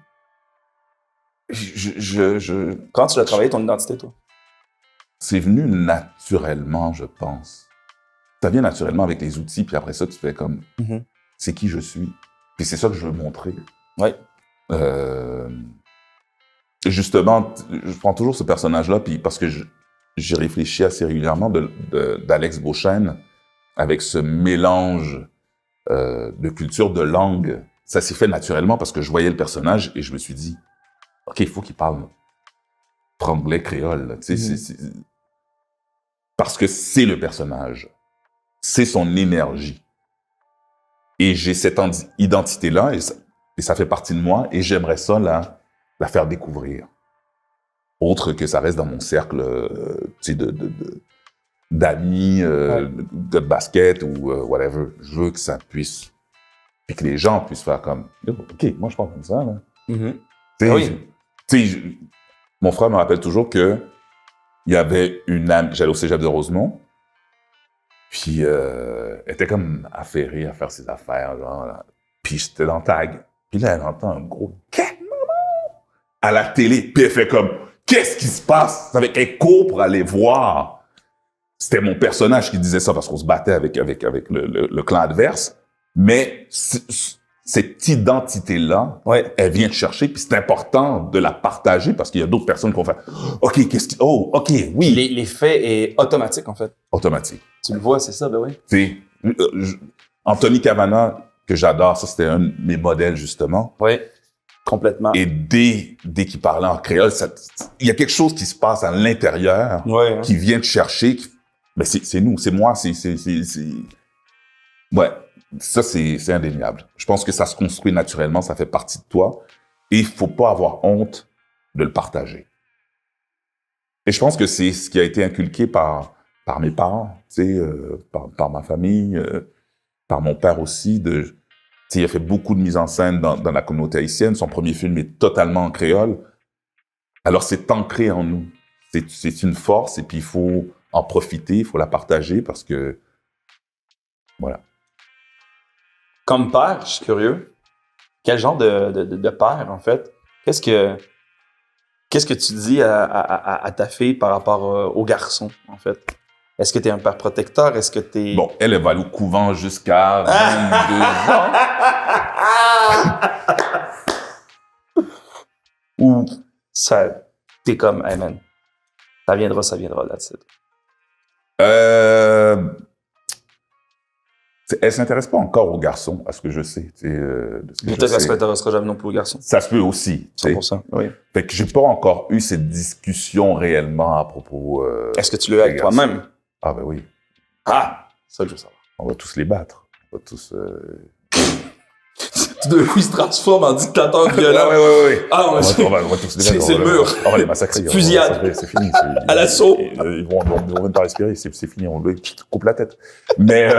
Comment tu l'as travaillé ton identité, toi? C'est venu naturellement, je pense. Ça vient naturellement avec les outils, puis après ça, tu fais comme, c'est qui je suis. Puis c'est ça que je veux montrer. Ouais. Justement, je prends toujours ce personnage-là, puis parce que j'ai réfléchi assez régulièrement d'Alex Beauchesne, avec ce mélange de culture, de langue. Ça s'est fait naturellement parce que je voyais le personnage et je me suis dit, OK, il faut qu'il parle franglais, créole. Tu sais, Parce que c'est le personnage. C'est son énergie. Et j'ai cette identité-là, et ça fait partie de moi, et j'aimerais ça la faire découvrir. Autre que ça reste dans mon cercle d'amis, de basket ou whatever. Je veux que ça puisse... Puis que les gens puissent faire comme... OK, moi, je parle comme ça, là. Oui. Mon frère me rappelle toujours que il y avait une amie... J'allais au cégep de Rosemont, puis elle était comme affairée à faire ses affaires, genre... Là. Puis j'étais dans Tag. Puis là, elle entend un gros « Qu'est-ce à la télé? Puis elle fait comme... Qu'est-ce qui se passe? Elle court pour aller voir. C'était mon personnage qui disait ça parce qu'on se battait avec le clan adverse. Mais cette identité-là, elle vient te chercher, puis c'est important de la partager parce qu'il y a d'autres personnes qui vont faire « OK, OK, oui. » L'effet est automatique, en fait. Automatique. Tu le vois, c'est ça, ben oui. Tu sais, Anthony Cavana, que j'adore, ça c'était un de mes modèles, justement. Oui, complètement. Et dès qu'il parlait en créole, il y a quelque chose qui se passe à l'intérieur qui vient te chercher. Mais c'est nous, c'est moi, Ouais, ça c'est indéniable. Je pense que ça se construit naturellement, ça fait partie de toi. Et il faut pas avoir honte de le partager. Et je pense que c'est ce qui a été inculqué par mes parents, tu sais, par ma famille, par mon père aussi. Il a fait beaucoup de mise en scène dans la communauté haïtienne. Son premier film est totalement en créole. Alors, c'est ancré en nous. C'est une force et puis il faut en profiter, il faut la partager parce que, voilà. Comme père, je suis curieux. Quel genre de père, en fait? Qu'est-ce que tu dis à ta fille par rapport au garçon, en fait? Est-ce que tu es un père protecteur? Est-ce que tu es... Bon, elle va aller au couvent jusqu'à 22 ans. Ou ça, t'es comme, hey man, ça viendra, that's it. Elle s'intéresse pas encore aux garçons, à ce que je sais. Peut-être qu'elle se intéressera jamais non plus aux garçons. Ça se peut aussi. 100%, oui. Fait que j'ai pas encore eu cette discussion réellement à propos... Est-ce que tu l'as avec toi-même? Ah ben oui. Ah! Ça que je veux savoir. On va tous les battre. On va tous... Tout d'un coup, il se transforme en dictateur violent. Oui. Ah, on va tous les battre. C'est le mur. On va les massacrer. Fusillade. C'est fini. À l'assaut. Ils vont même pas respirer. C'est fini. On lui coupe la tête. Mais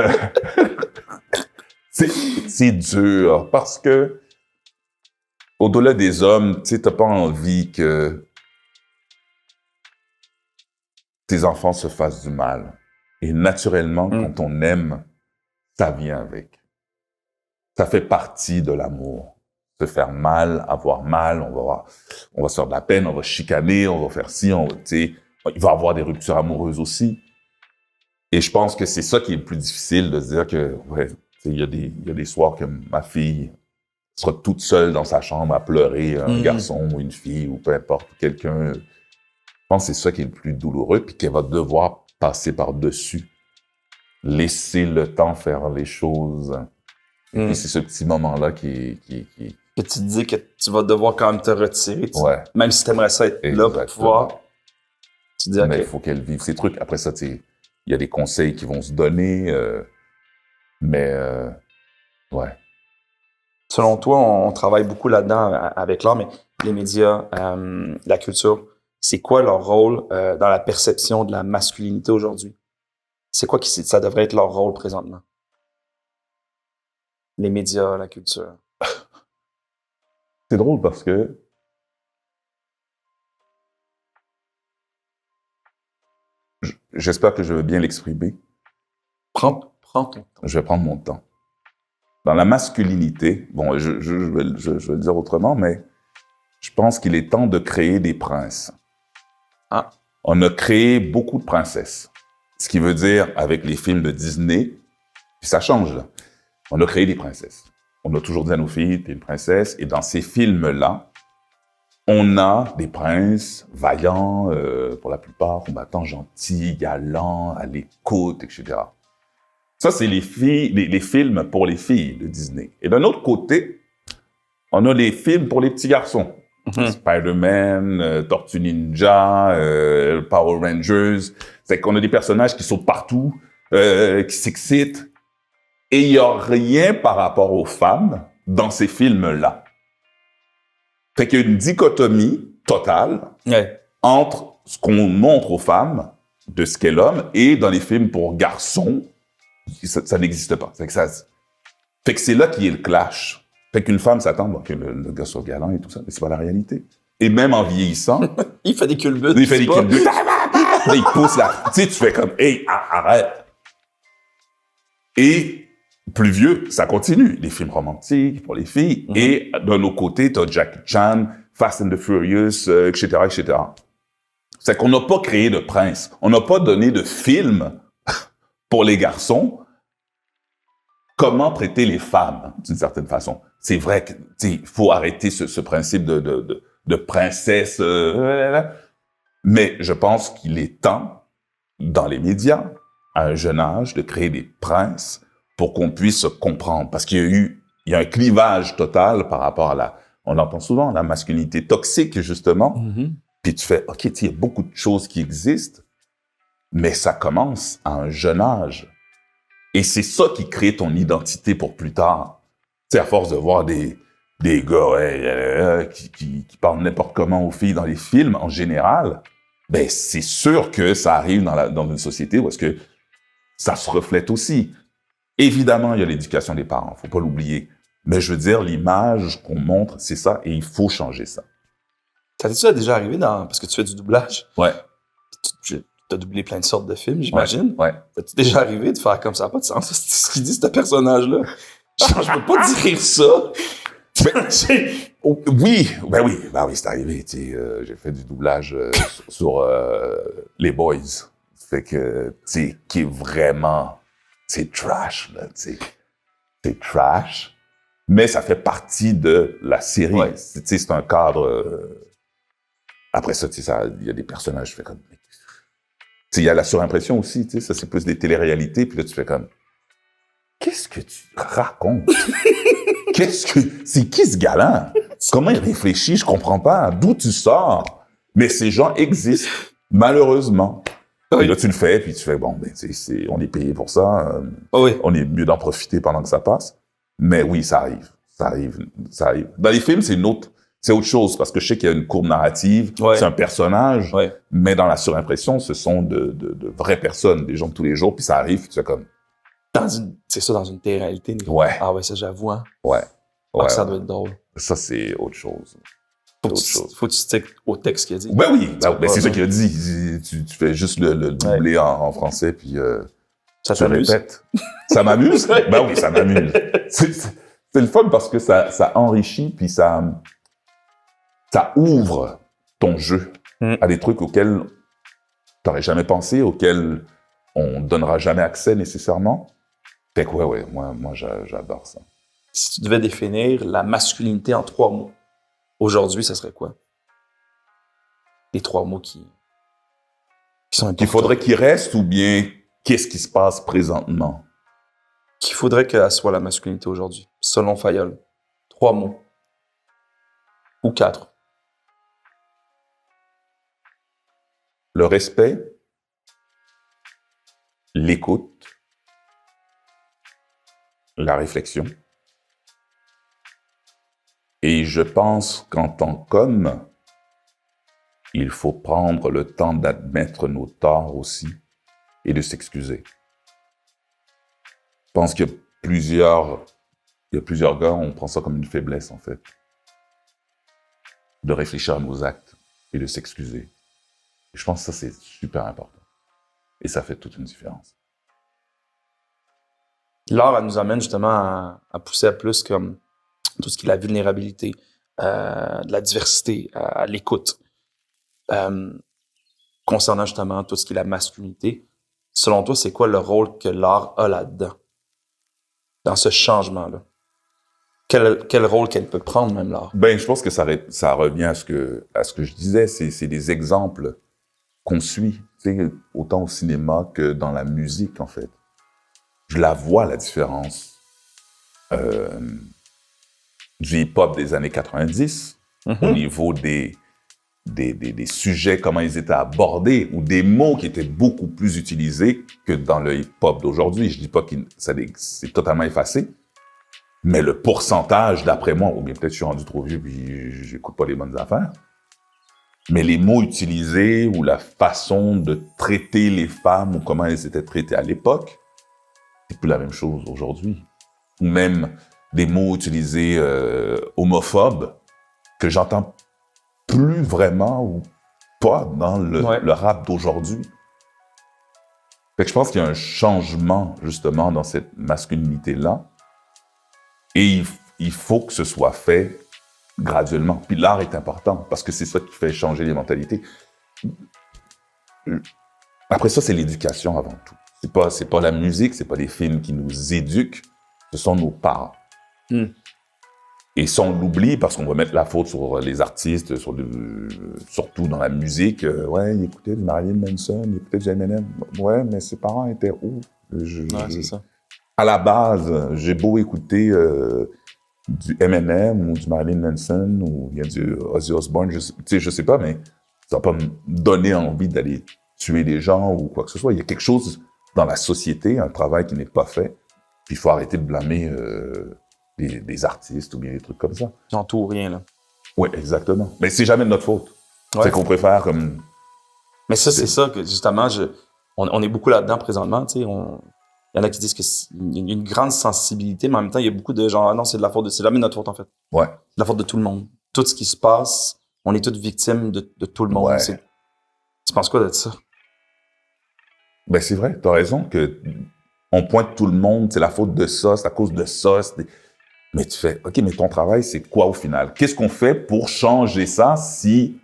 c'est dur parce que au-delà des hommes, tu sais, t'as pas envie que tes enfants se fassent du mal. Et naturellement, quand on aime, ça vient avec. Ça fait partie de l'amour. Se faire mal, avoir mal, on va se faire de la peine, on va chicaner, on va faire ci, tu sais, il va y avoir des ruptures amoureuses aussi. Et je pense que c'est ça qui est le plus difficile, de se dire que, il y a des soirs que ma fille sera toute seule dans sa chambre à pleurer, un garçon ou une fille ou peu importe, quelqu'un. Je pense que c'est ça qui est le plus douloureux, puis qu'elle va devoir passer par-dessus. Laisser le temps faire les choses. Et c'est ce petit moment-là qui... Que tu te dis que tu vas devoir quand même te retirer. Même si tu aimerais ça être là pour pouvoir. Tu te dis, OK. Mais il faut qu'elle vive ces trucs. Après ça, il y a des conseils qui vont se donner. Ouais. Selon toi, on travaille beaucoup là-dedans avec l'art, mais les médias, la culture, c'est quoi leur rôle dans la perception de la masculinité aujourd'hui? C'est quoi ça devrait être leur rôle présentement? Les médias, la culture. C'est drôle parce que j'espère que je vais bien l'exprimer. Prends ton temps. Je vais prendre mon temps. Dans la masculinité, bon, je vais le dire autrement, mais je pense qu'il est temps de créer des princes. Ah. On a créé beaucoup de princesses. Ce qui veut dire, avec les films de Disney, puis ça change, là. On a créé des princesses. On a toujours dit à nos filles, t'es une princesse. Et dans ces films-là, on a des princes vaillants, pour la plupart, combattants, gentils, galants, à l'écoute, etc. Ça, c'est les films pour les filles de Disney. Et d'un autre côté, on a les films pour les petits garçons. Spider-Man, Tortue Ninja, Power Rangers. C'est qu'on a des personnages qui sautent partout, qui s'excitent. Et il n'y a rien par rapport aux femmes dans ces films-là. Fait qu'il y a une dichotomie totale entre ce qu'on montre aux femmes de ce qu'est l'homme et dans les films pour garçons, ça n'existe pas. Fait que c'est là qu'il y a le clash. Fait qu'une femme s'attend que le gars soit galant et tout ça, mais c'est pas la réalité. Et même en vieillissant... il fait des culbutes. Il fait des culbutes. Là, il pousse là. Tu sais, tu fais comme, hey, arrête. Et plus vieux, ça continue. Les films romantiques pour les filles. Et d'un autre côté, t'as Jackie Chan, Fast and the Furious, etc., etc. C'est qu'on n'a pas créé de prince. On n'a pas donné de film pour les garçons. Comment traiter les femmes, d'une certaine façon. C'est vrai que, il faut arrêter ce principe de princesse. Mais je pense qu'il est temps, dans les médias, à un jeune âge, de créer des princes pour qu'on puisse se comprendre. Parce qu'il y a un clivage total par rapport à on entend souvent la masculinité toxique, justement. Puis tu fais, OK, il y a beaucoup de choses qui existent, mais ça commence à un jeune âge. Et c'est ça qui crée ton identité pour plus tard. Tu sais, à force de voir des gars qui parlent n'importe comment aux filles dans les films, en général, ben c'est sûr que ça arrive dans une société où est-ce que ça se reflète aussi. Évidemment, il y a l'éducation des parents, faut pas l'oublier. Mais je veux dire, l'image qu'on montre, c'est ça, et il faut changer ça. Ça t'est-tu déjà arrivé parce que tu fais du doublage? Ouais. Tu as doublé plein de sortes de films, j'imagine. Ouais. T'as-tu déjà arrivé de faire comme ça? Pas de sens, c'est ce qu'il dit, ce personnage-là. Je peux pas dire ça. Oui, c'est arrivé. J'ai fait du doublage sur les Boys. Fait que, qui est vraiment, c'est trash, là, c'est trash, mais ça fait partie de la série. Ouais. C'est un cadre. Après ça, il y a des personnages, je fais comme. Il y a la surimpression aussi, ça c'est plus des téléréalités, puis là tu fais comme. Qu'est-ce que tu racontes? C'est qui ce gars-là? Comment il réfléchit? Je comprends pas. D'où tu sors? Mais ces gens existent, malheureusement. Oui. Et là, tu le fais, puis tu fais, bon, on est payé pour ça. On est mieux d'en profiter pendant que ça passe. Mais oui, ça arrive. Dans les films, c'est autre chose, parce que je sais qu'il y a une courbe narrative, c'est un personnage, mais dans la surimpression, ce sont de vraies personnes, des gens de tous les jours, puis ça arrive, puis tu fais comme... C'est ça, dans une télé-réalité. Ouais. Ah ouais, ça, j'avoue, hein. Ouais. Ça doit être drôle. Ça, c'est autre chose. Faut que tu stick au texte qu'il a dit. Ben oui, c'est ça qu'il a dit. Tu fais juste le doubler en français, puis ça tu répètes. Ça m'amuse? Ben oui, ça m'amuse. C'est le fun parce que ça enrichit, puis ça ouvre ton jeu à des trucs auxquels t'aurais jamais pensé, auxquels on donnera jamais accès nécessairement. Fait que moi j'adore ça. Si tu devais définir la masculinité en 3 mots, aujourd'hui, ça serait quoi? Les 3 mots qui sont importants. Qu'il faudrait qu'ils restent ou bien qu'est-ce qui se passe présentement? Qu'il faudrait qu'elle soit la masculinité aujourd'hui, selon Fayolle. 3 mots. Ou 4. Le respect, l'écoute, la réflexion. Et je pense qu'en tant qu'homme, il faut prendre le temps d'admettre nos torts aussi et de s'excuser. Je pense qu'il y a plusieurs gars, on prend ça comme une faiblesse en fait. De réfléchir à nos actes et de s'excuser. Et je pense que ça, c'est super important. Et ça fait toute une différence. L'art, elle nous amène justement à pousser à plus comme tout ce qui est la vulnérabilité, de la diversité, à l'écoute. Concernant justement tout ce qui est la masculinité, selon toi, c'est quoi le rôle que l'art a là-dedans? Dans ce changement-là? Quel rôle qu'elle peut prendre, même l'art? Ben, je pense que ça revient à ce que je disais. C'est des exemples qu'on suit, autant au cinéma que dans la musique, en fait. Je la vois, la différence du hip-hop des années 90 au niveau des sujets, comment ils étaient abordés, ou des mots qui étaient beaucoup plus utilisés que dans le hip-hop d'aujourd'hui. Je dis pas que c'est totalement effacé, mais le pourcentage, d'après moi, ou bien peut-être je suis rendu trop vieux puis j'écoute pas les bonnes affaires, mais les mots utilisés ou la façon de traiter les femmes ou comment elles étaient traitées à l'époque, c'est plus la même chose aujourd'hui. Ou même des mots utilisés homophobes que j'entends plus vraiment ou pas dans le rap d'aujourd'hui. Fait que je pense qu'il y a un changement, justement, dans cette masculinité-là. Et il faut que ce soit fait graduellement. Puis l'art est important, parce que c'est ça qui fait changer les mentalités. Après ça, c'est l'éducation avant tout. C'est pas la musique, c'est pas les films qui nous éduquent, ce sont nos parents. Et ça, on l'oublie parce qu'on va mettre la faute sur les artistes, surtout dans la musique. Ouais, il écoutait du Marilyn Manson, il écoutait du Eminem. Ouais, mais ses parents étaient où? C'est ça. À la base, j'ai beau écouter du Eminem ou du Marilyn Manson ou il y a du Ozzy Osbourne, je sais pas, mais ça va pas me donner envie d'aller tuer des gens ou quoi que ce soit. Il y a quelque chose dans la société, un travail qui n'est pas fait, puis il faut arrêter de blâmer des artistes ou bien des trucs comme ça. J'en tout ou rien, là. Oui, exactement. Mais c'est jamais de notre faute. C'est qu'on préfère comme... Mais ça, c'est ça que, justement, on est beaucoup là-dedans présentement, tu sais. Il y en a qui disent qu'il y a une grande sensibilité, mais en même temps, il y a beaucoup de gens, ah non, c'est jamais de notre faute, en fait. Ouais. C'est de la faute de tout le monde. Tout ce qui se passe, on est toutes victimes de tout le monde. Ouais. Tu penses quoi de ça? Ben, c'est vrai, t'as raison que on pointe tout le monde, c'est la faute de ça, c'est à cause de ça. Mais tu fais, OK, mais ton travail, c'est quoi au final? Qu'est-ce qu'on fait pour changer ça si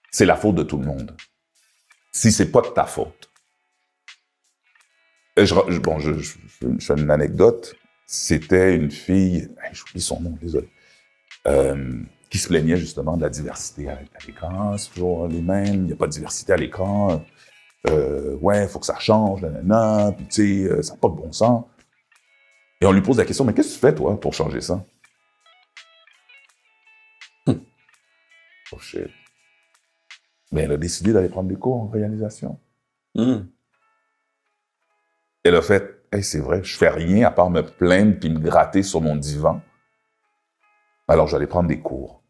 c'est la faute de tout le monde? Si c'est pas de ta faute? Et je fais une anecdote. C'était une fille, j'oublie son nom, désolé, qui se plaignait justement de la diversité à l'écran. C'est toujours les mêmes, il n'y a pas de diversité à l'écran. Ouais, il faut que ça change, nanana, puis tu sais, ça n'a pas de bon sens. Et on lui pose la question, mais qu'est-ce que tu fais, toi, pour changer ça? Oh shit. Mais elle a décidé d'aller prendre des cours en réalisation. Elle a fait, hey, c'est vrai, je fais rien à part me plaindre puis me gratter sur mon divan. Alors, je vais aller prendre des cours.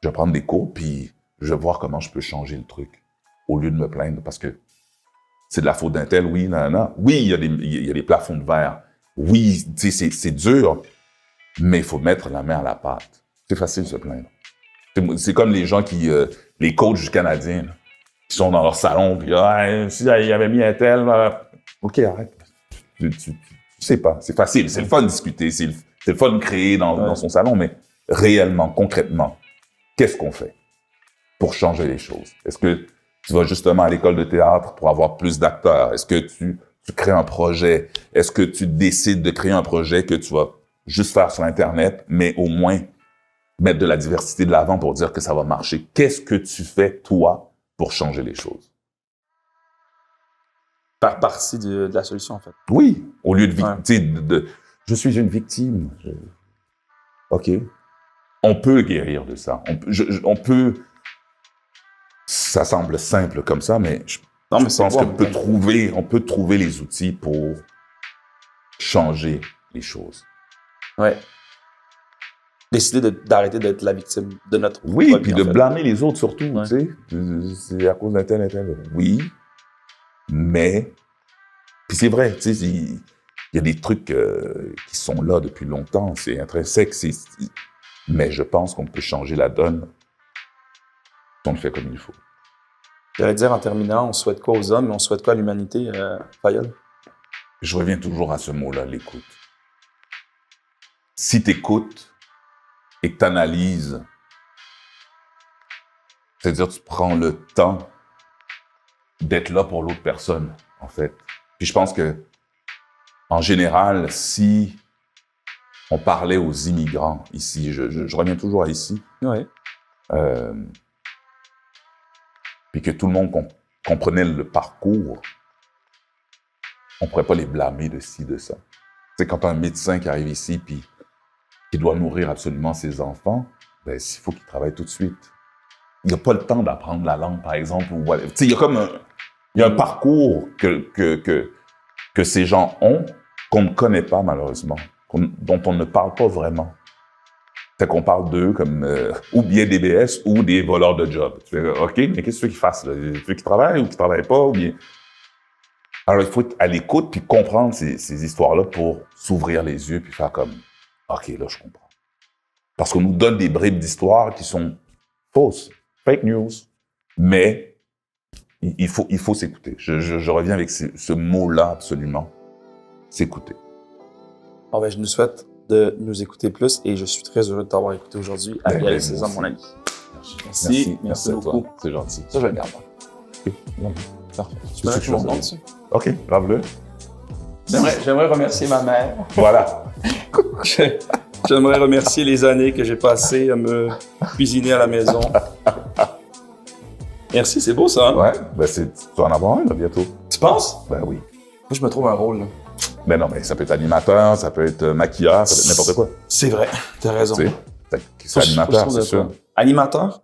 Je vais prendre des cours, puis je vais voir comment je peux changer le truc, au lieu de me plaindre, parce que c'est de la faute d'un tel, oui, nanana. Oui, il y a des plafonds de verre. Oui, tu sais, c'est dur, mais il faut mettre la main à la pâte. C'est facile de se plaindre. C'est comme les gens les coachs du Canadien, là, qui sont dans leur salon, puis si il avait mis un tel, OK, arrête. Tu sais pas, c'est facile, c'est le fun de discuter, c'est le fun de créer dans son salon, mais réellement, concrètement, qu'est-ce qu'on fait pour changer les choses? Est-ce que tu vas justement à l'école de théâtre pour avoir plus d'acteurs? Est-ce que tu crées un projet? Est-ce que tu décides de créer un projet que tu vas juste faire sur Internet, mais au moins mettre de la diversité de l'avant pour dire que ça va marcher? Qu'est-ce que tu fais, toi, pour changer les choses? Faire partie de la solution, en fait. Oui, au lieu de je suis une victime. OK. On peut guérir de ça. On peut... Ça semble simple comme ça, mais je pense qu'on peut trouver les outils pour changer les choses. Ouais. Décider d'arrêter d'être la victime de notre... Oui, puis de blâmer les autres surtout, tu sais. C'est à cause d'un tel. Oui, mais... Puis c'est vrai, tu sais, il y a des trucs qui sont là depuis longtemps, c'est intrinsèque, mais je pense qu'on peut changer la donne si on le fait comme il faut. J'allais dire en terminant, on souhaite quoi aux hommes, mais on souhaite quoi à l'humanité, Fayol? Je reviens toujours à ce mot-là, l'écoute. Si tu écoutes et que tu analyses, c'est-à-dire tu prends le temps d'être là pour l'autre personne, en fait. Puis je pense que, en général, si on parlait aux immigrants ici, je reviens toujours à ici, ouais. puis que tout le monde comprenait le parcours, on ne pourrait pas les blâmer de ci, de ça. Tu sais, quand tu as un médecin qui arrive ici, puis qui doit nourrir absolument ses enfants, ben, il faut qu'il travaille tout de suite. Il n'a pas le temps d'apprendre la langue, par exemple. Ou voilà. Tu sais, il y a comme il y a un parcours que ces gens ont qu'on ne connaît pas, malheureusement, dont on ne parle pas vraiment. C'est qu'on parle d'eux comme ou bien des BS ou des voleurs de job. Tu fais, OK, mais qu'est-ce que tu veux qu'ils fassent? Là? Tu veux qu'ils travaillent ou qu'ils travaillent pas? Ou bien... Alors, il faut être à l'écoute puis comprendre ces histoires-là pour s'ouvrir les yeux puis faire comme, OK, là, je comprends. Parce qu'on nous donne des bribes d'histoire qui sont fausses, fake news. Mais il faut s'écouter. Je reviens avec ce mot-là absolument. S'écouter. Bon, ben, je nous souhaite de nous écouter plus et je suis très heureux de t'avoir écouté aujourd'hui. Ariel César, mon ami. Merci beaucoup. Toi. C'est gentil. Ça, je le garde. OK. Parfait. Tu peux mon nom dessus? OK, grave-le. J'aimerais remercier ma mère. Voilà. J'aimerais remercier les années que j'ai passées à me cuisiner à la maison. Merci, c'est beau ça. Hein? Ouais, ben tu vas en avoir un là, bientôt. Tu penses? Ben oui. Moi, je me trouve un rôle. Là. Ben non, mais ça peut être animateur, ça peut être maquilleur, ça peut être n'importe quoi. C'est vrai, t'as raison. Tu sais, c'est animateur, c'est sûr. Animateur?